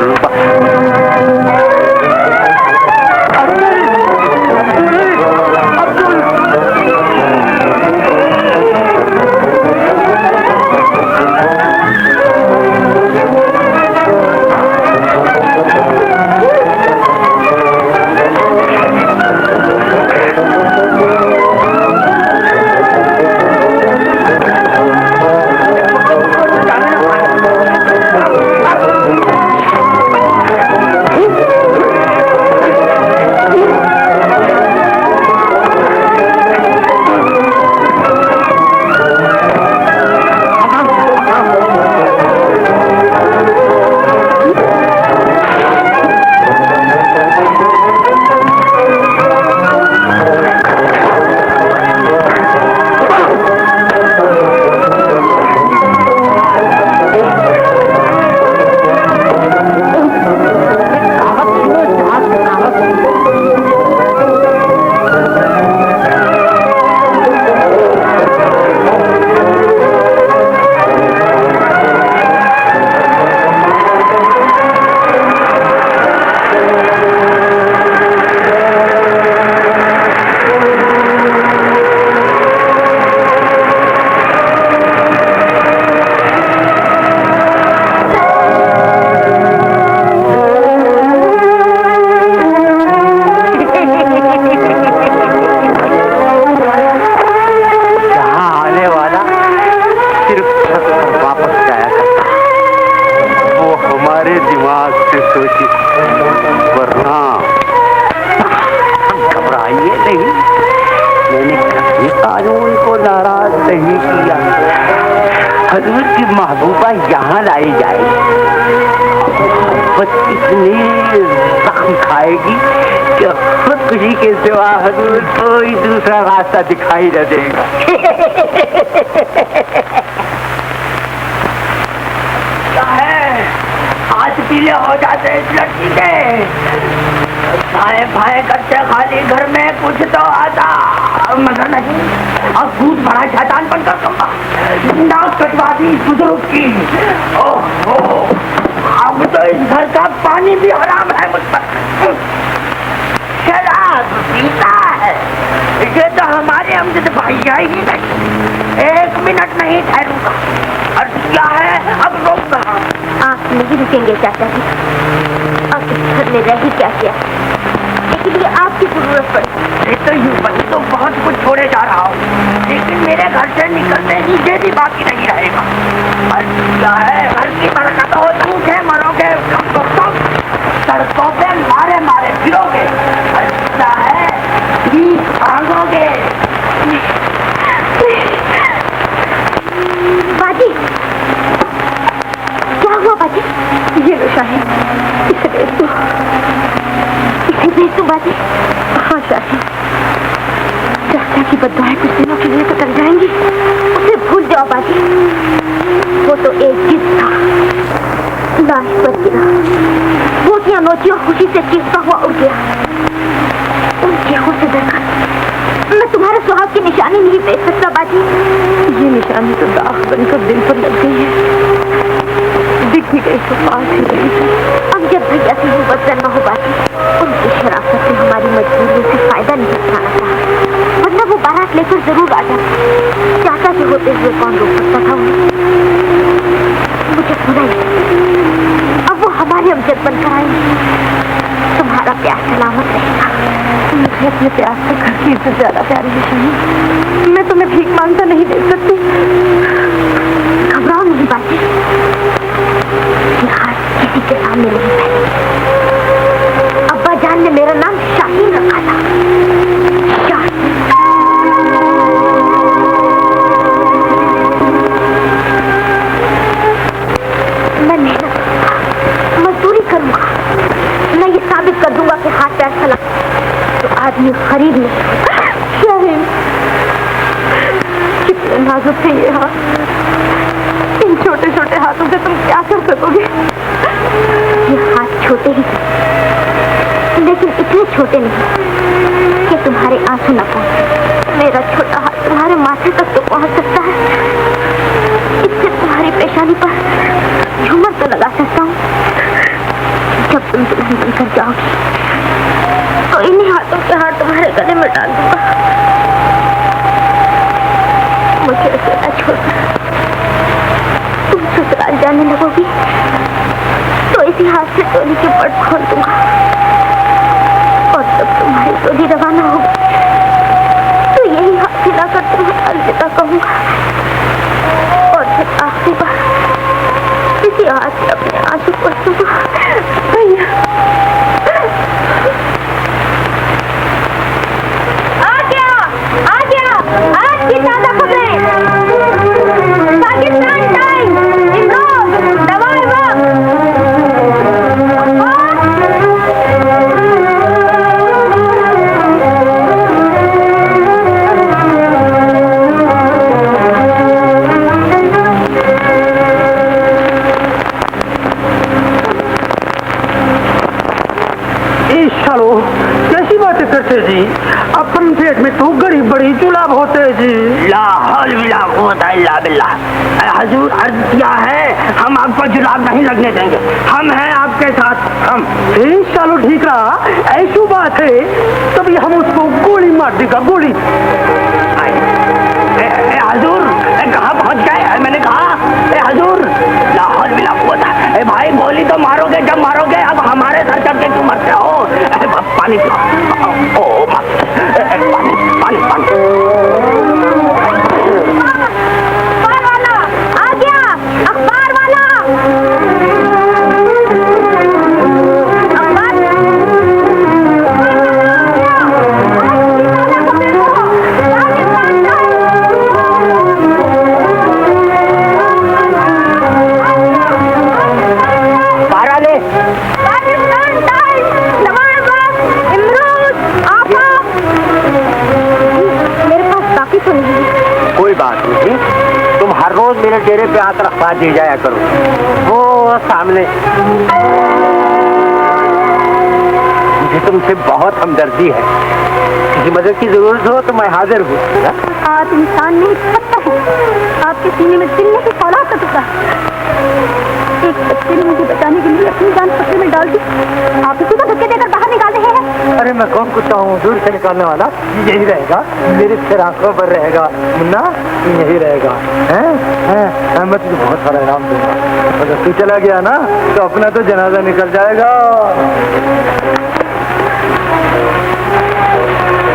कानून को नाराज नहीं किया। हजूर की महबूबा यहाँ लाई जाएगी, बस इतनी जख्म खाएगी कि खुदकुशी के सिवा हजूर कोई दूसरा रास्ता दिखाई न देगा। क्या है, हाथ पीले हो जाते इस लड़की के। भाई भाई करते खाली घर में कुछ तो आता, मगर नहीं, अब भूत बड़ा शैतान बनकर दूंगा, नाक कटवा दी बुजुर्ग की। ओहो, अब तो इस घर का पानी भी हराम है मुझ पर। शराब पीता है, ये तो हमारे अमजद भैया ही नहीं। एक मिनट नहीं ठहरूंगा। और क्या है, अब रोक रहा। आप नहीं रुकेंगे चाचा जी, अब इस घर में रह ही क्या किया, लेकिन ये आपकी जरूरत पड़ी। तो यूं बनी तो बहुत कुछ छोड़े जा रहा हूँ, लेकिन मेरे घर से निकलने ही ये भी बाकी नहीं रहेगा। और क्या है, घर की बरकत हो, झूठे मरोगे, सड़कों पे मारे मारे फिरोगे। और क्या है, भीख मांगोगे। बाजी, क्या हुआ बाजी? ये लो शाही, इसे भेज दो, इसे भेज दो बाजी। हाँ शाही, चाचा की बददुआएं कुछ दिनों के लिए तो टल जाएंगी, उसे भूल जाओ बाजी। वो तो एक जिद था, लाश पर गिरा, मोतियां नोची और खुशी से चीखता हुआ उड़ गया। उन चीखों से डरकर मैं तुम्हारे सुहाग की निशानी नहीं देख सकता बाजी। ये निशानी तो दाग बनकर दिल पर लग गई है, दिख भी गई तो पास ही गई। अब जब भैया से वो बदल न हो बाजी, उनकी शराफत से हमारी मजबूरी से फायदा नहीं उठाना था, वरना वो बारात लेकर जरूर आ जाता। चाचा के होते हुए कौन रोक सकता था उन्हें? मुझे पूरा ही, अब वो हमारे अमजद बनकर आएंगे। तुम्हारा प्यार सलामत रहेगा। मुझे अपने प्यार से घर की इज्जत ज्यादा प्यारी है शाही, मैं तुम्हें भीख मांगता नहीं देख सकती। घबराओ नहीं बाजी, ये हाथ किसी के सामने नहीं फैले। अब्बा जान ने मेरा नाम शाहीन रखा था, शाहीन। मैं मेहनत करूंगा, मजदूरी करूंगा, मैं ये साबित कर दूंगा कि हाथ पैर चला तो आदमी खरीद नहीं। शाहीन, कितने नाजुक थे ये हाथ, इन छोटे छोटे हाथों से तुम क्या कर सकोगे? ये हाथ छोटे ही थे, लेकिन इतने छोटे नहीं कि तुम्हारे आंसू न पहुंचे। मेरा छोटा हाथ तुम्हारे माथे तक तो पहुंच सकता है, इससे तुम्हारी पेशानी पर झूमर तो लगा सकता हूँ। जब तुम दुल्हन बनकर जाओगी तो इन्हीं हाथों के हाथ तुम्हारे गले में डाल दूंगा। मुझे अकेला छोड़कर तुम ससुराल जाने लगोगी तो इसी हाथ से टोली के पट खोल दूंगा, और जब तुम्हारी टोली रवाना होगी तो यही हाथ हिलाकर तुम्हें अलविदा कहूंगा, और फिर आखिरी बार इसी हाथ से अपने आंसू पोंछूंगा। भैया आ गया, आज की ताजा खबरें, पाकिस्तान टाइम, इमरान दवाई कैसी बातें करते जी, अपन पेट में तो गड़ी बड़ी जुलाब होते जी। हजूर अर्ज किया है, हम आपको जुलाब नहीं लगने देंगे, हम हैं आपके साथ। हम चलो ठीक रहा, ऐसी बात है तभी हम उसको गोली मार देगा, गोली। हजूर कहाँ पहुँच गए? मैंने कहा हजूर लाहौल मिला हुआ था। भाई गोली तो मारोगे, जब मारोगे अब हमारे सर चढ़ के क्यों मरते हो? पानी पिलाओ। ओ पानी पानी पानी। अखबार वाला आ गया, अखबार वाला। अखबार बात नहीं, तुम हर रोज मेरे डेरे पे हाथ रखवा दे जाया करो। वो सामने मुझे तुमसे बहुत हमदर्दी है, किसी मदद की जरूरत हो तो मैं हाजिर हूँ। आप इंसान नहीं सकता है, आपके सीने में दिल नहीं फौलाद का टुकड़ा। एक बच्चे ने मुझे बचाने के लिए अपनी जान खतरे में डाल दी, आप इसी को धक्के देकर बाहर निकाल रहे हैं। अरे मैं कौन कुत्ता हूँ दूर से निकालने वाला? यही रहेगा, मेरी सिर आंखों पर रहेगा मुन्ना, यही रहेगा। हैं मैं तुझे बहुत सारा इनाम दूंगा। अगर तू चला गया ना तो अपना तो जनाजा निकल जाएगा।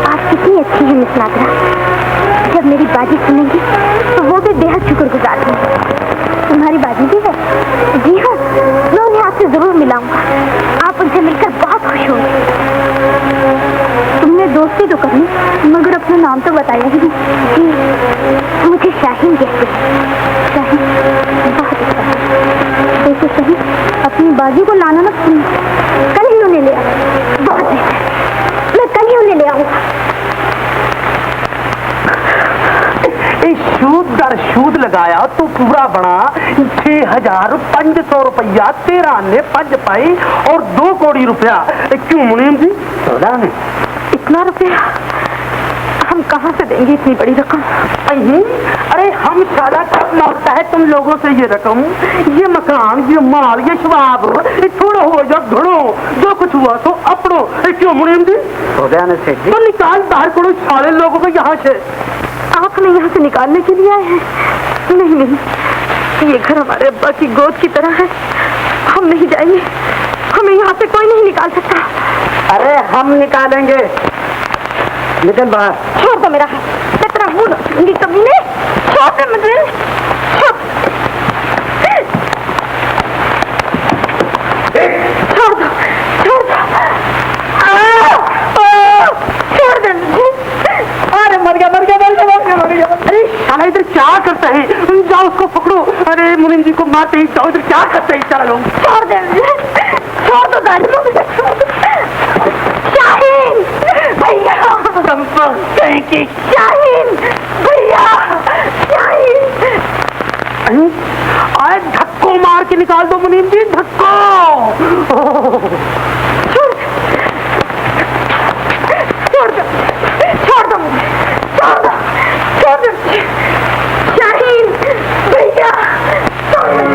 आप कितनी अच्छी है मिस नागरा, जब मेरी बाजी सुनेंगी तो वो भी बेहद शुक्रगुजार होंगी। तुम्हारी बाजी भी है? जी हाँ, मैं उन्हें आपसे जरूर मिलाऊंगा, आप उनसे मिलकर बहुत खुश होंगे। तुमने दोस्ती तो करनी मगर अपना नाम तो बताया ही नहीं। जी मुझे शाहीन कहते हैं। शाहीन बहुत अच्छा है। देखो सही अपनी बाजी को लाना ना सुन, कल ही उन्हें ले आओ। बहुत बेहतर, मैं कल ही उन्हें ले आऊंगा। सूद दर सूद लगाया तो पूरा बना 6,500 रुपया, 13 आने 5 पाई और 2 करोड़ रुपया। क्यों मुनीम जी? 14 में इतना रुपया हम कहाँ से देंगे? इतनी बड़ी रकम? अरे हम सारा कब मांगता है तुम लोगों से ये रकम, ये मकान, ये माल, ये शबाब, थोड़ा हो या घड़ो, जो कुछ हुआ तो अपनों। क्यों मुनीम जी? 14 में से तो निकाल बाहर करो सारे लोगों को यहाँ से। आप हमें यहाँ से निकालने के लिए आए हैं? नहीं नहीं, ये घर हमारे अब्बा की गोद की तरह है, हम नहीं जाएंगे, हमें यहाँ से कोई नहीं निकाल सकता। अरे हम निकालेंगे, लेकिन बाहर। छोड़ दो मेरा हाथ, मैं तेरा मुंह नोचूंगी कभी नहीं। छोड़ दे मुझे, छोड़ दो, छोड़ दो, छोड़ दे मुझे। अरे मर गया मर गया मर गया मर गया मर गया। अरे साला इधर क्या करता है? जाओ उसको पकड़ो। अरे मुनीम जी को मारते ही जाओ, इधर क्या करते हैं सारा लोग? छोड़ दे मुझे, छोड़ दो जालिमों मुझे। शाहीन भैया, कहीं की शाहीन भैया, शाहीन। आए धक्को मार के निकाल दो मुनीम जी, धक्को। छोड़ दो, छोड़ दो, छोड़ दो मुझे, छोड़ दो, छोड़ दो मुझे। शाहीन भैया, छोड़ दो।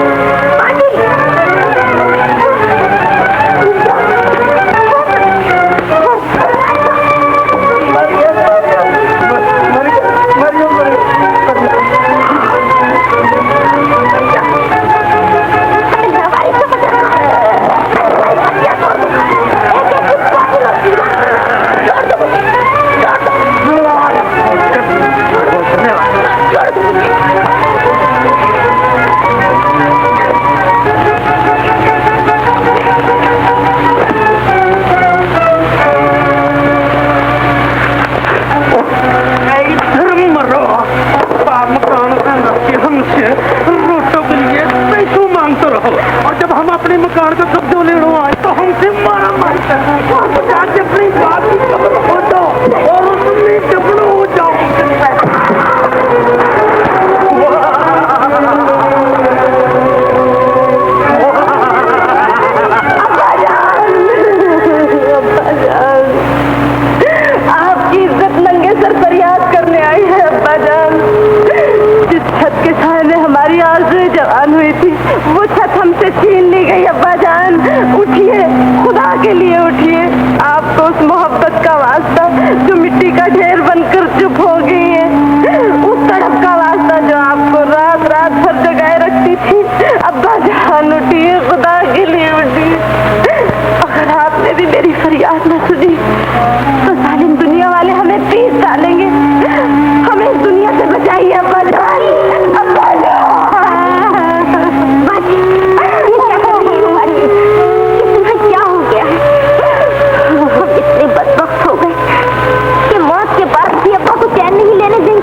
और जब हम अपने मकान का कब्जा लेने आए तो हमसे मारा मारी करते अपनी बात हो जाओ और उसमें जबड़ो हो जाओ। आपकी इज्जत नंगे सर फरियाद करने आई है अब्बा जान। जिस छत के साए में हमारी आरज़ू जवान हुई थी वो छत हमसे छीन ली गई अब्बा जान। उठिए, खुदा के लिए उठिए। आपको उस मोहब्बत का वास्ता जो मिट्टी का ढेर बनकर चुप हो गई है, उस तड़प का वास्ता जो आपको रात रात भर जगाए रखती थी। अब्बा जान उठिए, खुदा के लिए उठिए। अगर आपने भी मेरी फरियाद न सुनी तो जालिम दुनिया वाले हमें पीस डालेंगे। हमें इस दुनिया से बचाइए अब्बा जान, अब्बा जान। क्या हो गया? हम इतने बदबख्त हो गए कि मौत के बाद भी अब्बा को चैन नहीं लेने दे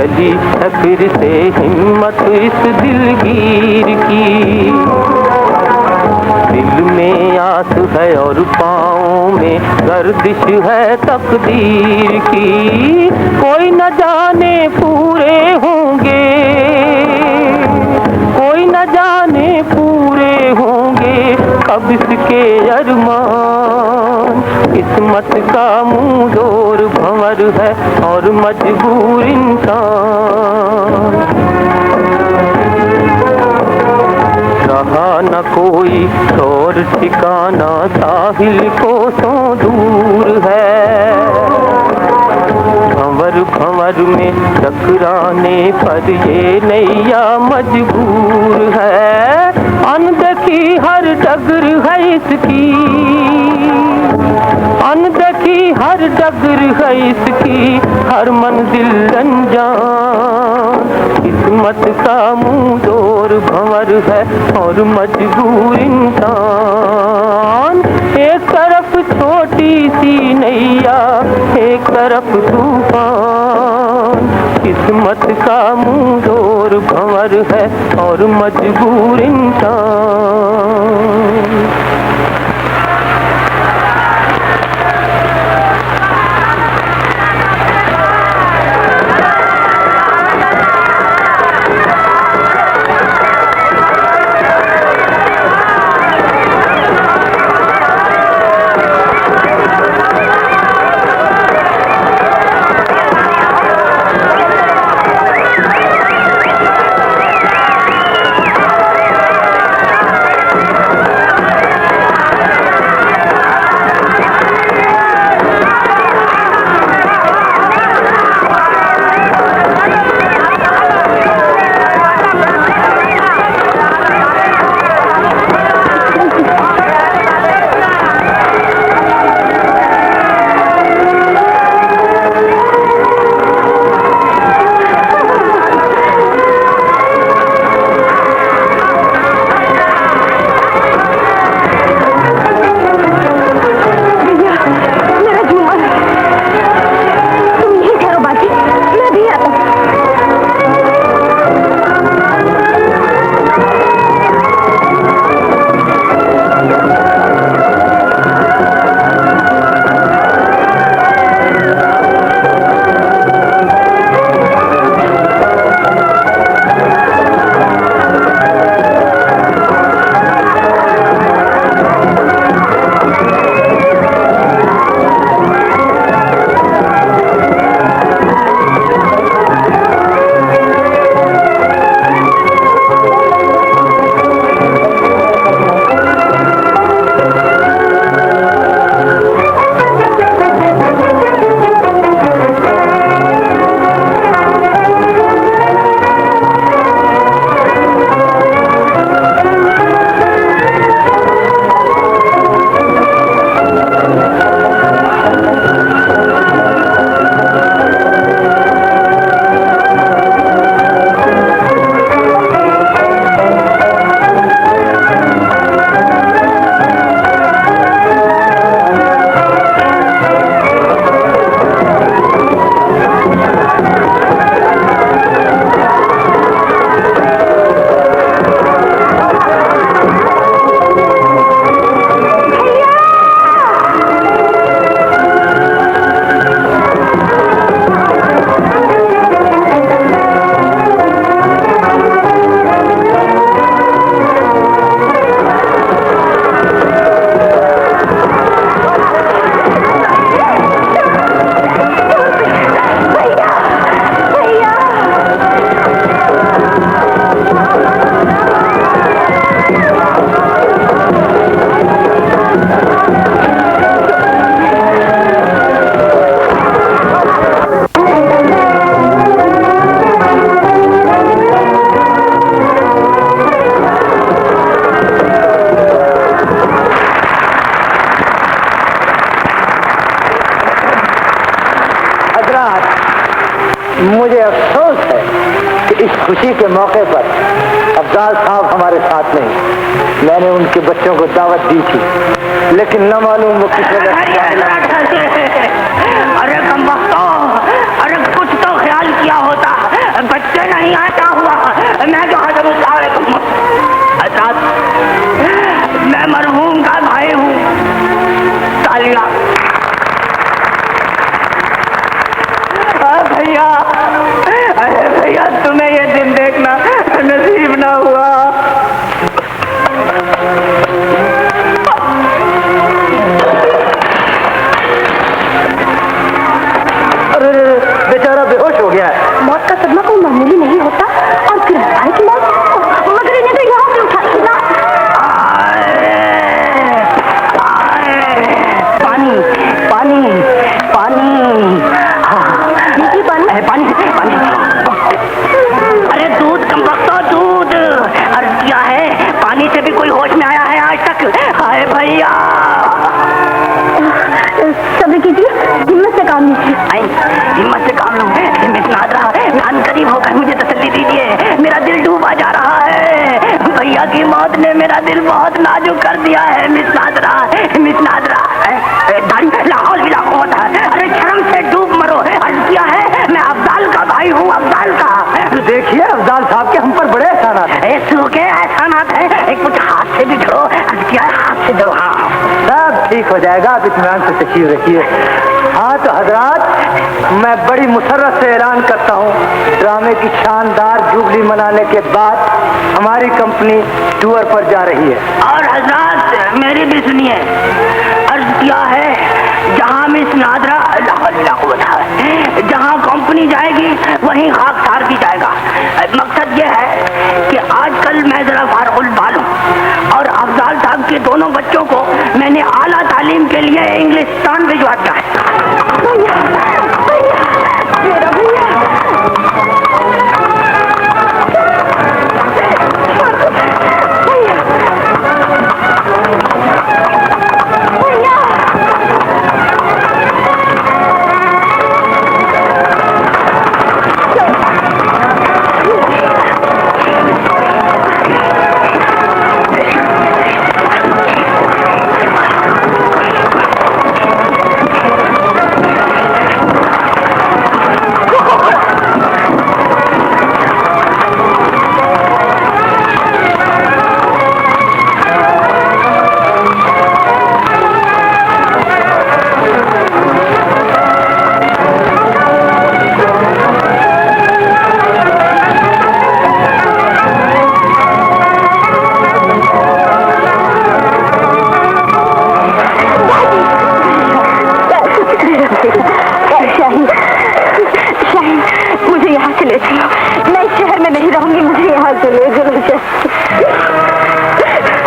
गली है फिर से हिम्मत इस दिलगीर की। दिल में आस है और पाँव में गर्दिश है तकदीर की। कोई न जाने पूरे होंगे, कोई न जाने पूरे होंगे कब इसके अरमान। किस्मत का मुंह जोर भंवर है और मजबूर इंसान। रहा न कोई शोर ठिकाना साहिल कोसों दूर है। भंवर भंवर में टकराने पर ये नैया मजबूर है। अनदेखी हर डगर है इसकी, अनदेखी हर डगर है इसकी, हर मंजिल अनजान। किस्मत का मुंह जोर भंवर है और मजबूर इंसान। एक तरफ छोटी सी नैया, एक तरफ तूफान। किस्मत का मुंह जोर भंवर है और मजबूर इंसान। मुझे अफसोस है कि इस खुशी के मौके पर अफजाल साहब हमारे साथ नहीं। मैंने उनके बच्चों को दावत दी थी, लेकिन न मालूम वो कितने। अरे कमबख्तो, अरे कुछ तो ख्याल किया होता। नहीं आता हुआ मैं जो हजरत मैं मरहूम का भाई हूँ। तालिया भैया, अरे भैया तुम्हें ये दिन देखना नसीब ना हुआ। अरे बेचारा बेहोश हो गया है। मौत का सदमा कोई मामूली नहीं होता, और फिर भाई की मौत, मगर इन्हें तो यहाँ से उठा लिया। पानी पानी पानी, नीचे पानी, पानी पानी। अरे दूध कम वक्त दूध, अर्ज किया है पानी से भी कोई होश में आया है आज तक? हाय भैया सब्र कीजिए, हिम्मत से काम लीजिए। हिम्मत से काम लूं, हिम्मत ना रहा, कान करीब होकर मुझे तसल्ली दीजिए, मेरा दिल डूबा जा रहा है। भैया की मौत ने मेरा दिल बहुत नाजुक कर दिया है। मिस नादरा दाढ़ी लाहौल भी लाहौल है। अरे शर्म से डूब मरो। अर्ज किया है मैं अफजाल का भाई हूँ, अफजाल का। देखिए अफजाल साहब के हम पर बड़े एहसानात हैं। सूखे एहसानात है, एक कुछ हाथ से भी धो। अर्ज किया है हाथ से धो। हाँ सब ठीक हो जाएगा, आप इत्मीनान से तशरीफ रखिए। हाँ तो हजरात, मैं बड़ी मुसर्रत से ऐलान करता हूँ, ड्रामे की शानदार जुबली मनाने के बाद हमारी कंपनी टूर पर जा रही है। और हजरात मेरी भी सुनिए, अर्ज किया है जहाँ मिस नादरा जहाँ कंपनी जाएगी वहीं खाकसार भी जाएगा। मकसद ये है कि आजकल मैं जरा फारुल बाल हूँ और अफजाल साहब के दोनों बच्चों को मैंने आला तालीम के लिए इंग्लिस्तान भिजवा दिया है।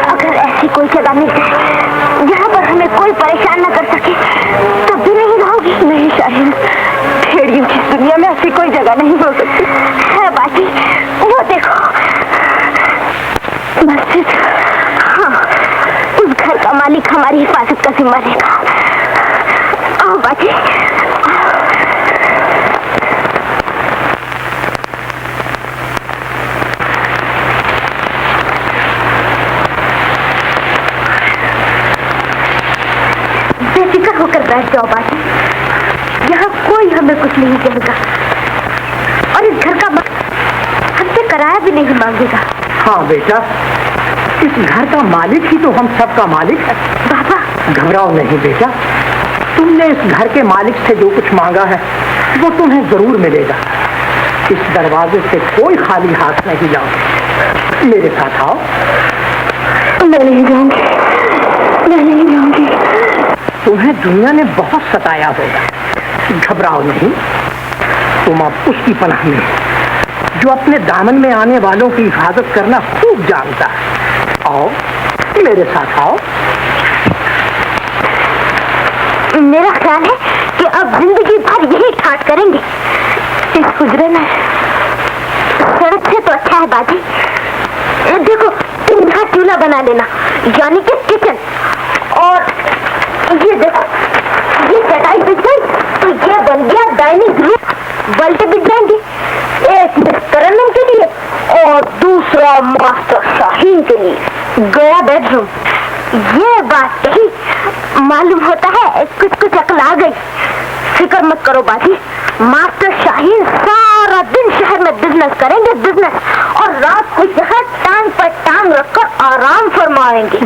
अगर ऐसी कोई जगह मिल जाए जहाँ पर हमें कोई परेशान न कर सके तो भी नहीं रहोगी? नहीं शाहिद, भेड़ियों की दुनिया में ऐसी कोई जगह नहीं हो सकती है। बाकी वो देखो मस्जिद, हाँ उस घर का मालिक हमारी हिफाजत का जिम्मा लेगा। आओ बाकी। बेफिक्र होकर बैठ जाओ बाजी, यहाँ कोई हमें कुछ नहीं कहेगा और इस घर का हमसे किराया भी नहीं मांगेगा। हाँ बेटा, इस घर का मालिक ही तो हम सब का मालिक है। बाबा घबराओ नहीं बेटा, तुमने इस घर के मालिक से जो कुछ मांगा है वो तुम्हें जरूर मिलेगा। इस दरवाजे से कोई खाली हाथ नहीं जाओ। मेरे साथ आओ। मैं नहीं जाऊंगी, मैं नहीं जाऊंगी। तुम्हें दुनिया ने बहुत सताया होगा, घबराओ नहीं। तुम अब उसकी पनाह में हो जो अपने दामन में आने वालों की हिफाजत करना खूब जानता है। आओ मेरे साथ आओ। मेरा ख्याल है कि अब जिंदगी भर यही ठाट करेंगे इस गुजरे में। सड़क से तो अच्छा है बाजी, देखो तुम यहाँ चूल्हा बना लेना, यानी कि किचन। और ये देखो, ये चटाई बिछ गई तो ये बन गया डाइनिंग रूम। बल्टे बिछ जाएंगे, एक तरन्नुम के लिए और दूसरा मास्टर शाहीन के लिए गया बेडरूम। ये बात ही मालूम होता है कुछ कुछ अकल आ गई। फिक्र मत करो बाजी, मास्टर शाहीन सारा दिन शहर में बिजली बिजनेस करेंगे बिजनेस, और रात को यहाँ टांग पर टांग रखकर आराम फरमाएंगे।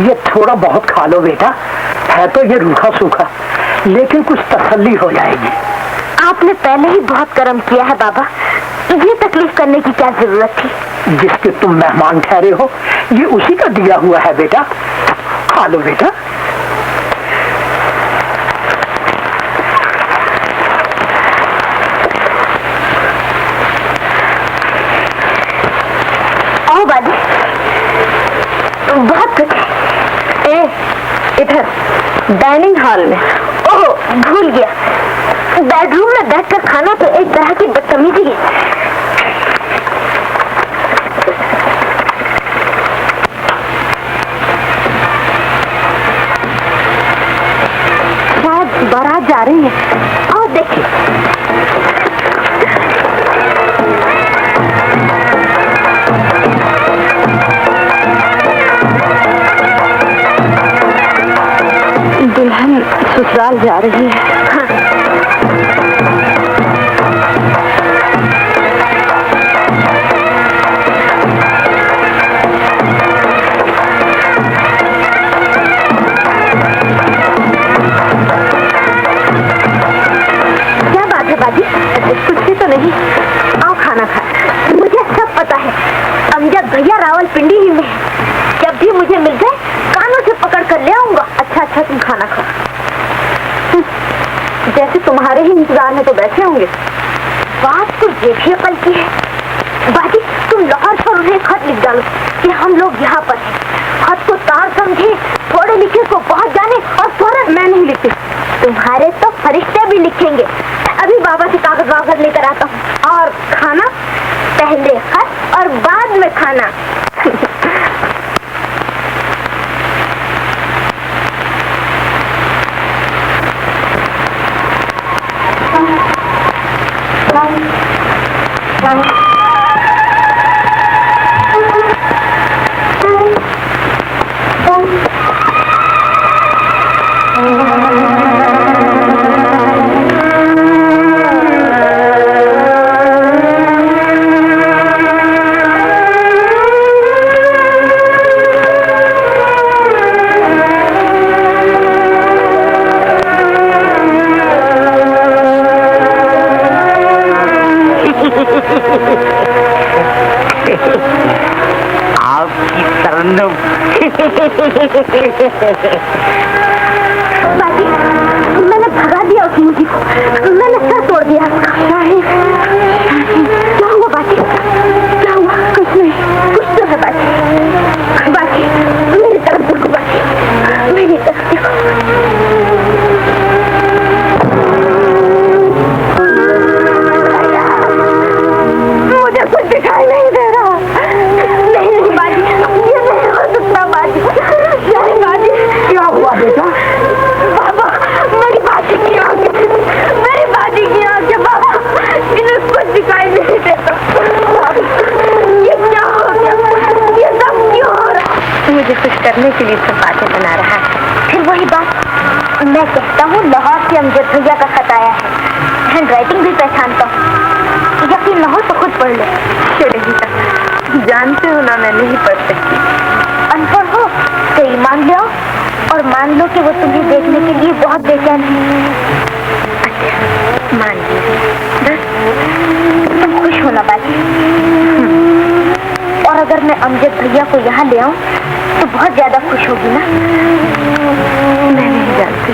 ये थोड़ा बहुत खा लो बेटा, है तो ये रूखा सूखा, लेकिन कुछ तसल्ली हो जाएगी। आपने पहले ही बहुत कर्म किया है बाबा, ये तकलीफ करने की क्या जरूरत थी? जिसके तुम मेहमान ठहरे हो, ये उसी का दिया हुआ है बेटा, खा लो बेटा। आओ बाजी, बहुत कुछ है। इधर डाइनिंग हॉल में। ओह भूल गया, बेडरूम में बैठकर खाना तो एक तरह की बदतमीजी है। शायद बारात जा रही है, आओ देखिए। दुल्हन ससुराल जा रही है। क्या बात है बाजी, कुछ भी तो नहीं। आओ खाना खाए। मुझे सब पता है, अमजद भैया रावलपिंडी ही में है। जब भी मुझे मिल गए कानों से पकड़ कर ले आऊंगा। अच्छा तुम खाना खाओ। जैसे तुम्हारे ही इंतजार में तो बैठे होंगे। बात तो ये भी अकल की है बाजी, तुम लाहौर पर उन्हें खत लिख डालो कि हम लोग यहाँ पर हैं। खत को तार समझे, थोड़े लिखे को बहुत जाने, और फौरन मैं नहीं लिखती, तुम्हारे तो फरिश्ते भी लिखेंगे। अभी बाबा से कागज वागज लेकर आता हूँ। और खाना पहले खत और बाद में खाना। आपकी तरन्नुम। बाजी, मैंने भगा दिया उस मुझी को, मैंने सर तोड़ दिया। क्या हुआ बाजी, क्या हुआ? कुछ नहीं, कुछ तो है बाजी। बाजी मेरी तरफ देखो, बाजी मेरी तरफ देखो। मुझे कुछ दिखाई नहीं दे रहा। नहीं बाजी, ये नहीं हो सकता बाजी। नहीं बाजी। क्या हुआ बेटा? बाबा मेरी बाजी की आंखें, मेरी बाजी की आंखें बाबा, इन्हें कुछ दिखाई नहीं देता। ये क्या हो गया? ये सब क्यों हो रहा? मुझे कुछ करने के लिए सब बातें बना रहा है। फिर वही बात मैं कहता हूँ, लाहौर से अमजद भैया का खत आया है। हैंड राइटिंग भी पहचानता हूँ, यकीन न हो तो खुद पढ़ लो। चलिए, जानते हो ना मैं नहीं पढ़ सकती। अनपढ़ हो तो ईमान ले आओ और मान लो कि वो तुम्हें देखने के लिए बहुत बेचैन है। अच्छा मान लो, बस तुम खुश हो ना बाजी। और अगर मैं अमजद भैया को यहाँ ले आऊँ तो बहुत ज्यादा खुश होगी ना? मैं नहीं जानती,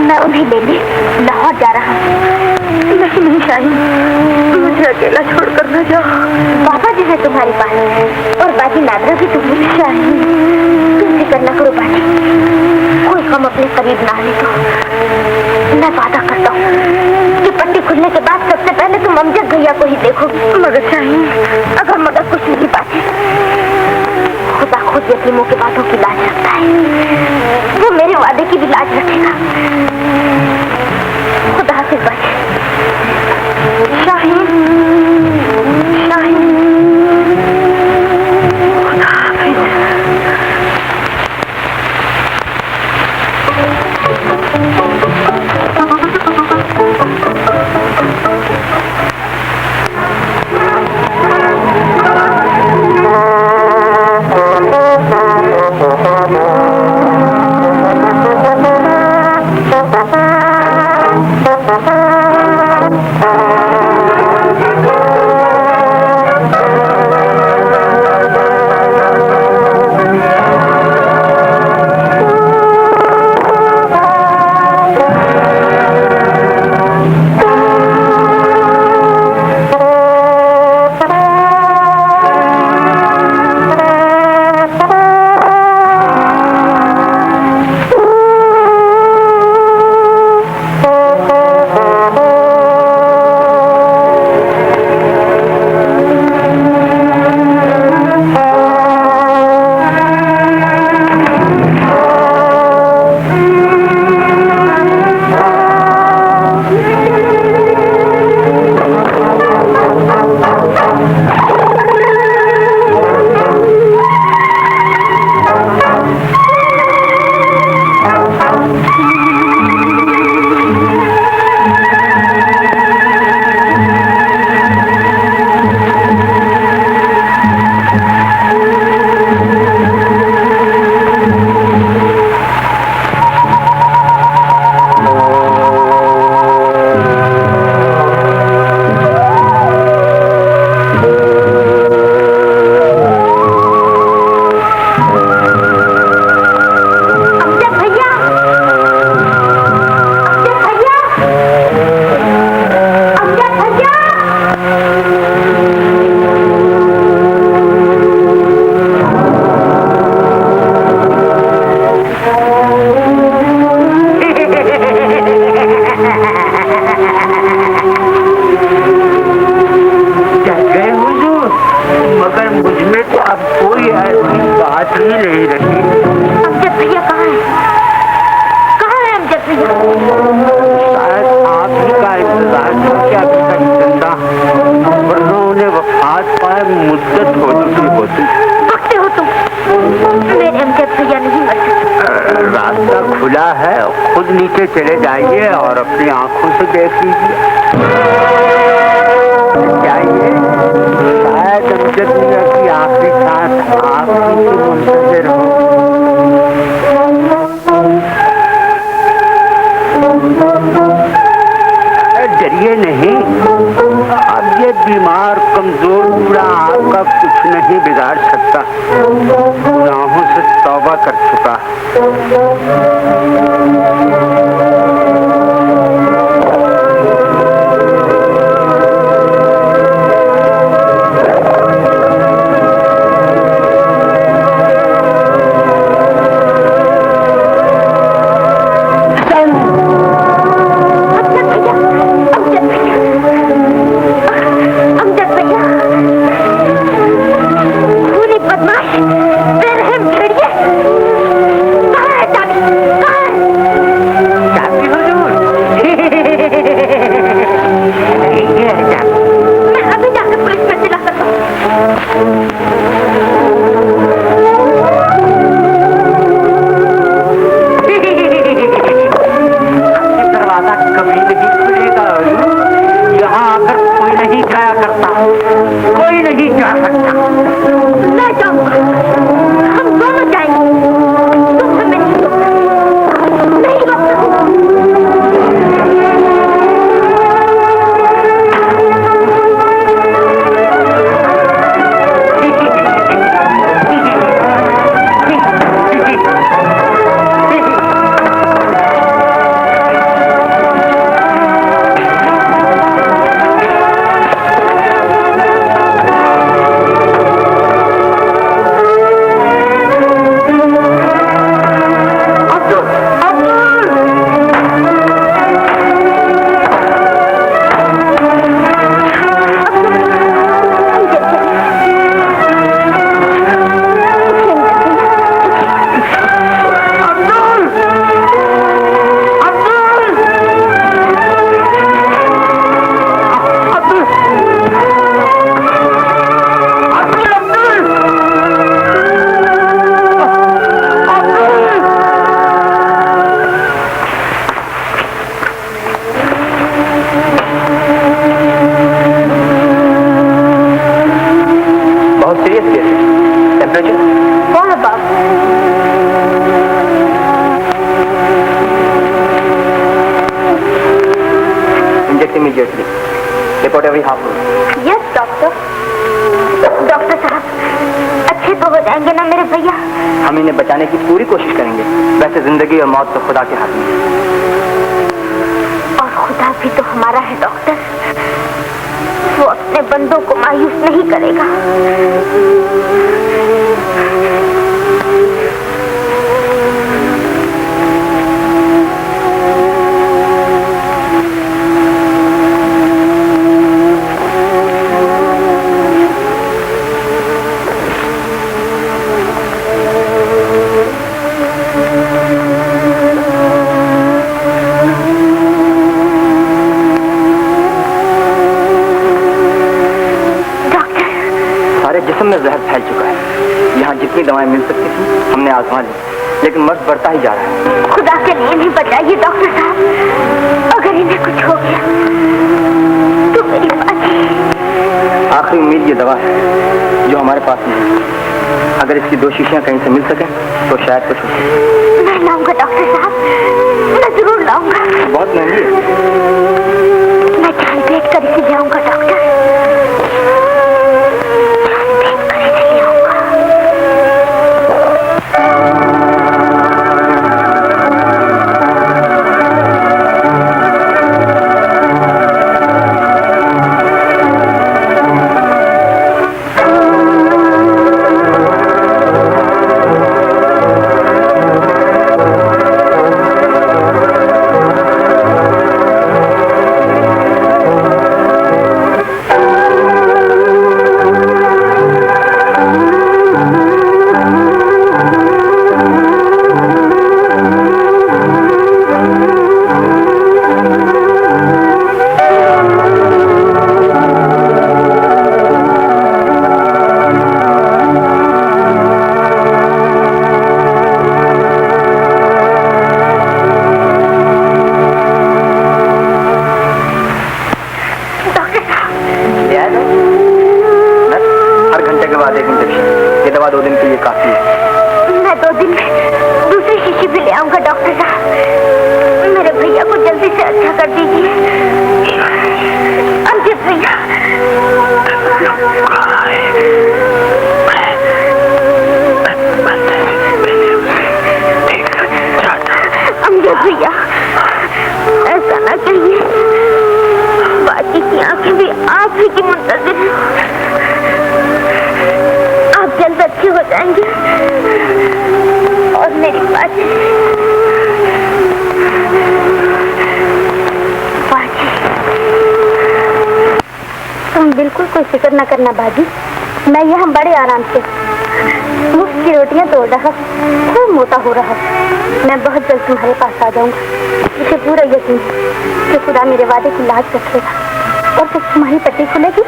मैं उन्हें लेने लाहौर जा रहा हूँ। नहीं शाहीन, मुझे अकेला छोड़कर न जाओ। पापा जो है तुम्हारे पास, और बाजी नादरा भी तुम्हें। शाहीन तुम फिक्र न करो बाजी, कोई कम अपने करीब ना आने दो। मैं वादा करता हूँ कि पट्टी खुलने के बाद सबसे पहले तुम अमजद भैया को ही देखोगी। मगर शाहीन, अगर मगर कुछ नहीं पाती, खुदा खुद यतीमों के बातों की लाज रखता है। वो मेरे वादे की भी लाज रखेगा। खुदा हाफिज़ बाजी। शाहीन, शाहीन, खुदा हाफिज़। खुला है, खुद नीचे चले जाइए और अपनी आंखों से देख लीजिए। जाइए, शायद अमजद मियां की आखिरी सांस आप ही की मुंतज़िर हो। डरिए नहीं, अब ये बीमार कमजोर बूढ़ा आपका कुछ नहीं बिगाड़ सकता। गुनाहों से तौबा कर चुका। immediately. Report every half hour. Yes, doctor. Doctor साहब, अच्छे तो हो जाएंगे ना मेरे भैया? हम इन्हें बचाने की पूरी कोशिश करेंगे। वैसे जिंदगी और मौत तो खुदा के हाथ में है। और खुदा भी तो हमारा है डॉक्टर। वो अपने बंदों को मायूस नहीं करेगा। जिस्म में जहर फैल चुका है। यहाँ जितनी दवाएं मिल सकती थी हमने आजमा ली, लेकिन मर्ज बढ़ता ही जा रहा है। खुदा के लिए नहीं बचाइए डॉक्टर साहब। अगर इन्हें कुछ हो गया तो मेरी बात। आखिरी उम्मीद ये दवा है जो हमारे पास नहीं है। अगर इसकी 2 शीशियां कहीं से मिल सके तो शायद कुछ हो सके। मैं लाऊंगा डॉक्टर साहब, मैं जरूर लाऊंगा। बहुत महंगी है। मैं जान देख कर इसे लाऊंगा डॉक्टर। पर्ची भी ले आऊंगा डॉक्टर साहब। मेरे भैया को जल्दी से अच्छा कर दीजिए। अमजद भैया, अमजद भैया, ऐसा ना कहिए। बाकी की आंखें भी आप ही की मुंतजिर हैं। आप जल्द अच्छे हो जाएंगे। और मेरी बात, तुम बिल्कुल कोई फिक्र न करना बाजी। मैं यहाँ बड़े आराम से मुफ्त की रोटियाँ तोड़ रहा, खूब मोटा हो रहा। मैं बहुत जल्द तुम्हारे पास आ जाऊंगा। मुझे पूरा यकीन कि खुदा मेरे वादे की लाज रखेगा। और जब तुम्हारी पट्टी खुलेगी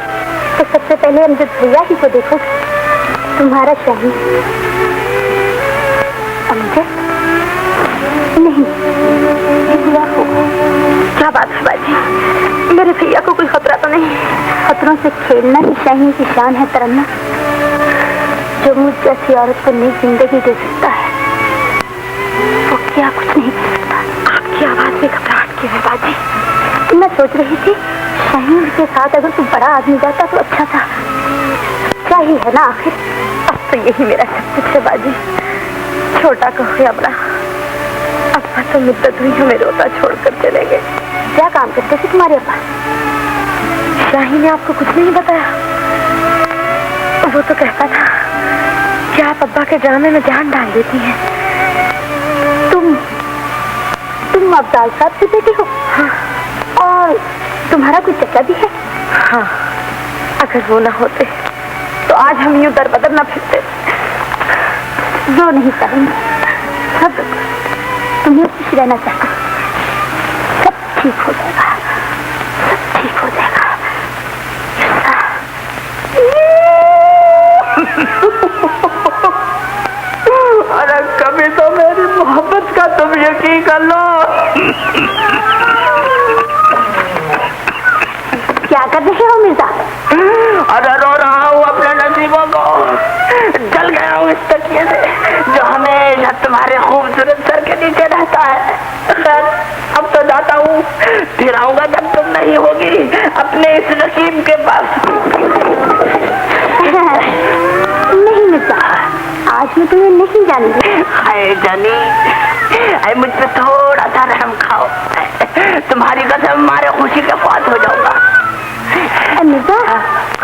तो सबसे पहले अमजद भैया ही को देखोगे, तुम्हारा शाहीन। अमजद नहीं, भैया को। क्या बात है बाजी, मेरे भैया को कोई खतरा तो नहीं? खतरों से खेलना ही शाहीन की शान है तरन्ना। जो मुझ जैसी औरत को नई जिंदगी दे सकता है, वो क्या कुछ नहीं दे सकता। आपकी आवाज में घबराहट क्यों है बाजी? मैं सोच रही थी शाहीन के साथ अगर कोई बड़ा आदमी जाता तो अच्छा था। क्या ही है ना आखिर। अब तो यही मेरा सब कुछ है बाजी। छोटा कहो या बड़ा, अब्बा तो मुद्दत हुई हमें रोता छोड़कर चले गए। क्या काम करते थे तुम्हारे अब्बा? शाहीन ने आपको कुछ नहीं बताया? वो तो कहता था कि आप अब्बा के ड्रामे में जान डाल देती हैं। तुम अब्दाल साहब की बेटी हो? हाँ। और तुम्हारा कोई चचा भी है? हाँ। अगर वो ना होते तो आज हम यूं दर बदर ना फिरते। जो नहीं करेंगे सब, तुम्हें खुश रहना चाहता। सब ठीक हो जाएगा, सब ठीक हो जाएगा। अरे कभी तो मेरी मोहब्बत का तुम यकीन कर लो। क्या कर रहे हो मिर्जा? अरे रो रहा हूँ अपने नसीबों को। जल गया हूँ इस तकिए से जो हमेशा तुम्हारे खूबसूरत सर के नीचे रहता है। खैर अब तो जाता हूँ, फिर आऊंगा जब तुम नहीं होगी अपने इस नसीब के पास। नहीं मिर्जा, आज मैं तुम्हें नहीं जानती। हाय जानी, अरे मुझ पे थोड़ा सा रहम खाओ। तुम्हारी कसम मारे खुशी के पास हो जाऊंगा। मिर्जा,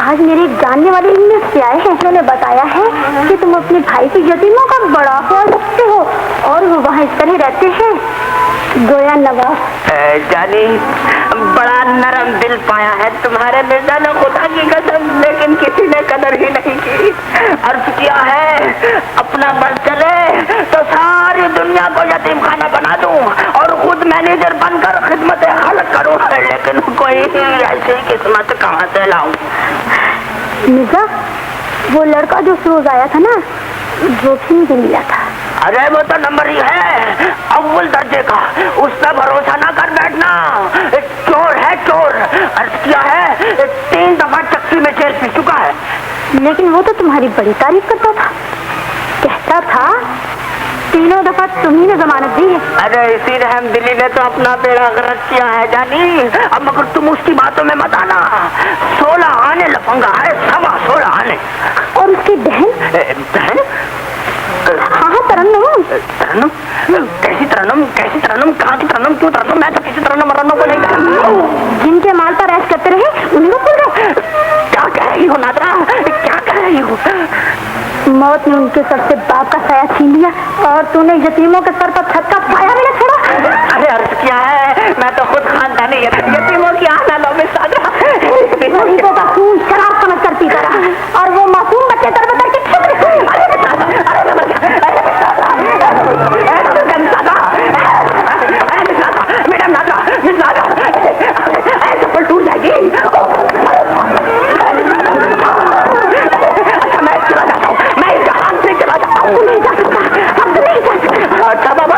आज मेरे एक जानने वाले से आए हैं। उन्होंने बताया है कि तुम अपने भाई के यतीमों का बड़ा ख्याल रखते हो और वो वहाँ इस तरह रहते हैं गोया नवाब। जानी, बड़ा नरम दिल पाया है तुम्हारे मिर्जा ने, खुदा की कसम। लेकिन किसी ने कदर ही नहीं की। अर्ज किया है अपना बल चले तो सारी दुनिया को यतीम खाना बना दूं और खुद मैनेजर बनकर खिदमत खल्क करूं। लेकिन कोई ऐसी किस्मत कहाँ से लाऊं? मिर्जा, वो लड़का जो रोज आया था ना, जो भी मुझे मिला था। अरे वो तो नंबर ही है, अव्वल दर्जे का। उस पर भरोसा ना कर बैठना। चोर है चोर। अर्ज किया है 3 दफा चक्की में जेल पी चुका है। लेकिन वो तो तुम्हारी बड़ी तारीफ करता था। कहता था 3 दफा तुम्ही ने जमानत दी है। अरे इसी रहमदिली ने तो अपना बेड़ा गर्क किया है जानी। अब मगर तुम उसकी बातों में मत आना। 16 आने लफंगा है, 16 आने। और उसकी बहन? बहन? हाँ तरन्नुम। तरन्नुम? कैसी तरन्नुम? कैसी तरन्नुम? कहाँ की तरन्नुम? क्यों तरन्नुम? मैं तो किसी तरन्नुम को नहीं जानती। जिनके माल पर ऐश करते रहे उन्हीं को भूल गए। क्या कह रही हो नादरा? क्या कह रही हो? मौत ने उनके सर से बाप का साया छीन लिया और तूने यतीमों के सर पर छत का साया भी न छोड़ा। अरे अर्ज किया है मैं तो खुद खानदानी यतीमों की आना में सादा गरीबों का खून शराब समझ कर पीता रहा और वो मासूम बच्चे दर के छुप चप्पल टूट जाएगी। अच्छा मैं चला जाता हूँ, मैं इस जहान से चला जाता हूँ। नहीं जा सकता, अब नहीं जा सकता। अच्छा बाबा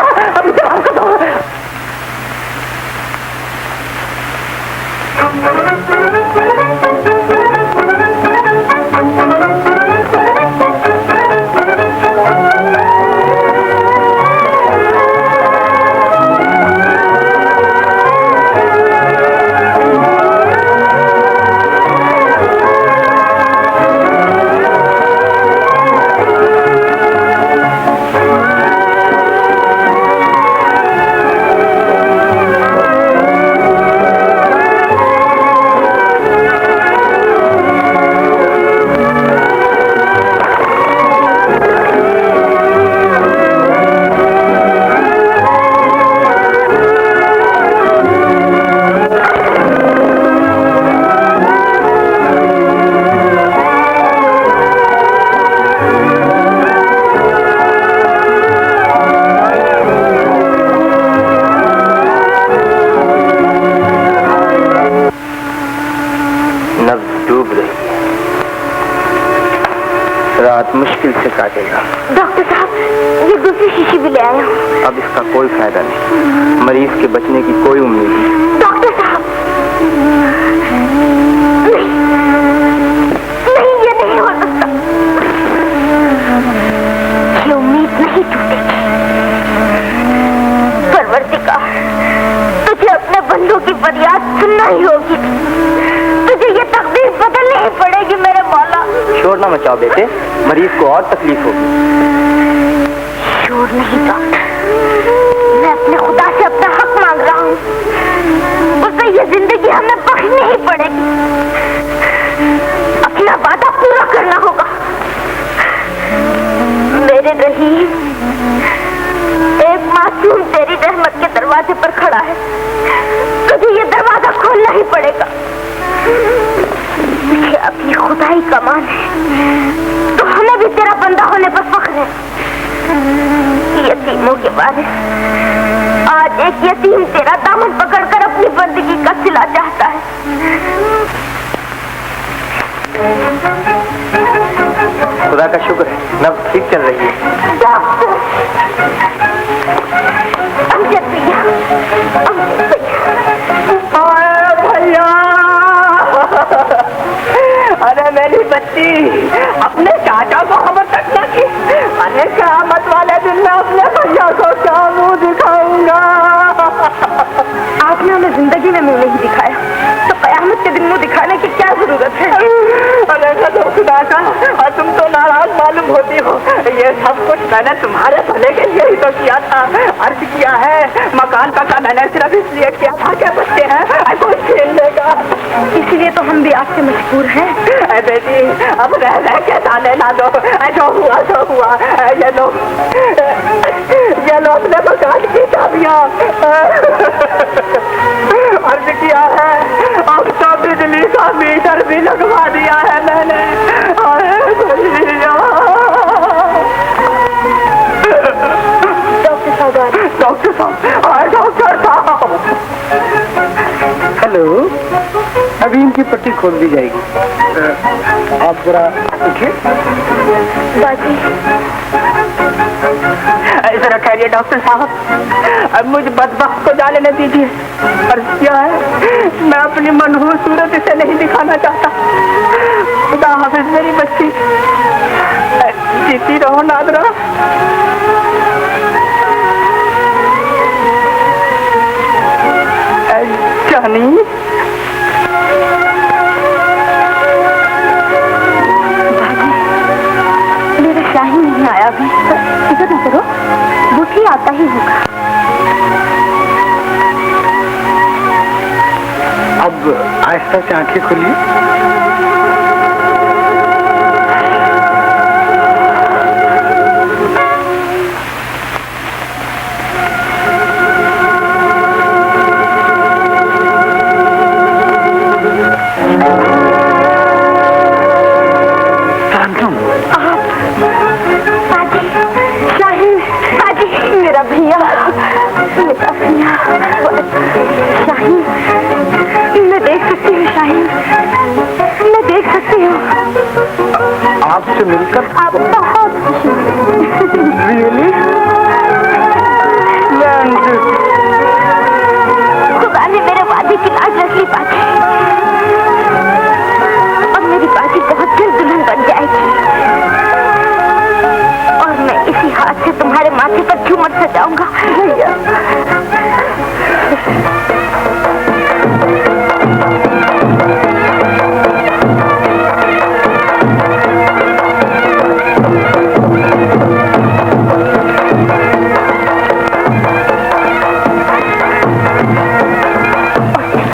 मुश्किल से काटेगा। डॉक्टर साहब, ये दूसरी शीशी भी ले आया हूँ। अब इसका कोई फायदा नहीं, मरीज के बचने की कोई उम्मीद नहीं। डॉक्टर साहब, नहीं, ये नहीं हो सकता। ये उम्मीद नहीं टूटेगी। परवरदिगार, तुझे अपने बंदों की फरियाद सुनना ही होगी। तुझे ये तकदीर बदलनी ही पड़ेगी मेरे मौला। शोर ना मचाओ बेटे, मरीज को और तकलीफ होगी। शोर नहीं डॉक्टर, मैं अपने खुदा से अपना हक मांग रहा हूँ। उसे ये जिंदगी हमें बख्शनी ही पड़ेगी। अपना वादा पूरा करना होगा। मेरे रहीम, एक मासूम तेरी रहमत के दरवाजे पर खड़ा है। तुझे ये दरवाजा खोलना ही पड़ेगा। मुझे अपनी खुदाई का मान है, तो हमें भी तेरा बंदा होने पर फख्र है। यतीमों के बारे आज एक यतीम तेरा दामन पकड़कर अपनी बंदगी का सिला चाहता है। खुदा का शुक्र है, नब्ज ठीक चल रही है। डॉक्टर अमजद भैया, भैया, अरे मेरी बच्ची, अपने चाचा को खबर तक न की। अरे क़यामत वाले दिन में अपने भैया को क्या मुंह दिखाऊंगा। आपने हमें जिंदगी में मुंह नहीं दिखाया, तो क़यामत के दिन मुंह दिखाने की क्या जरूरत है। अरे तो खुदा का, और तुम तो नाराज मालूम होती हो। ये सब कुछ मैंने तुम्हारे भले के लिए ही तो किया था। अर्ज किया है, मकान का मैंने सिर्फ इसलिए किया था कि बच्चे हैं कोई खेल लेगा, इसलिए तो हम भी आपसे मजबूर हैं। बेटी, अब रह के ताने ना दो। जो हुआ सो हुआ। ये लो अपने मकान की चाबियां। अर्ज किया है, अब तो बिजली का मीटर भी लगवा दिया है मैंने। डॉक्टर साहब, डॉक्टर साहब, डॉक्टर साहब। हेलो, अभी इनकी पट्टी खोल दी जाएगी। आप जरा उठिए। बाजी, जरा ठहरिए डॉक्टर साहब, अब मुझे बदबख्त को जाने न दीजिए। अर्ज किया है, मैं अपनी मनहूस सूरत इसे नहीं दिखाना चाहता। खुदा हाफिज मेरी बच्ची, जीती रहो नादरा। जानी, मेरा शाही नहीं आया अभी। फिक्र न करो, वो ही आता ही होगा। अब आहिस्ता से आंखें खोलिए। मेरा भैया, मेरा भैया शाहीन, मैं देख सकती हूँ शाहीन, मैं देख सकती हूँ। आपसे मिलकर आप बहुत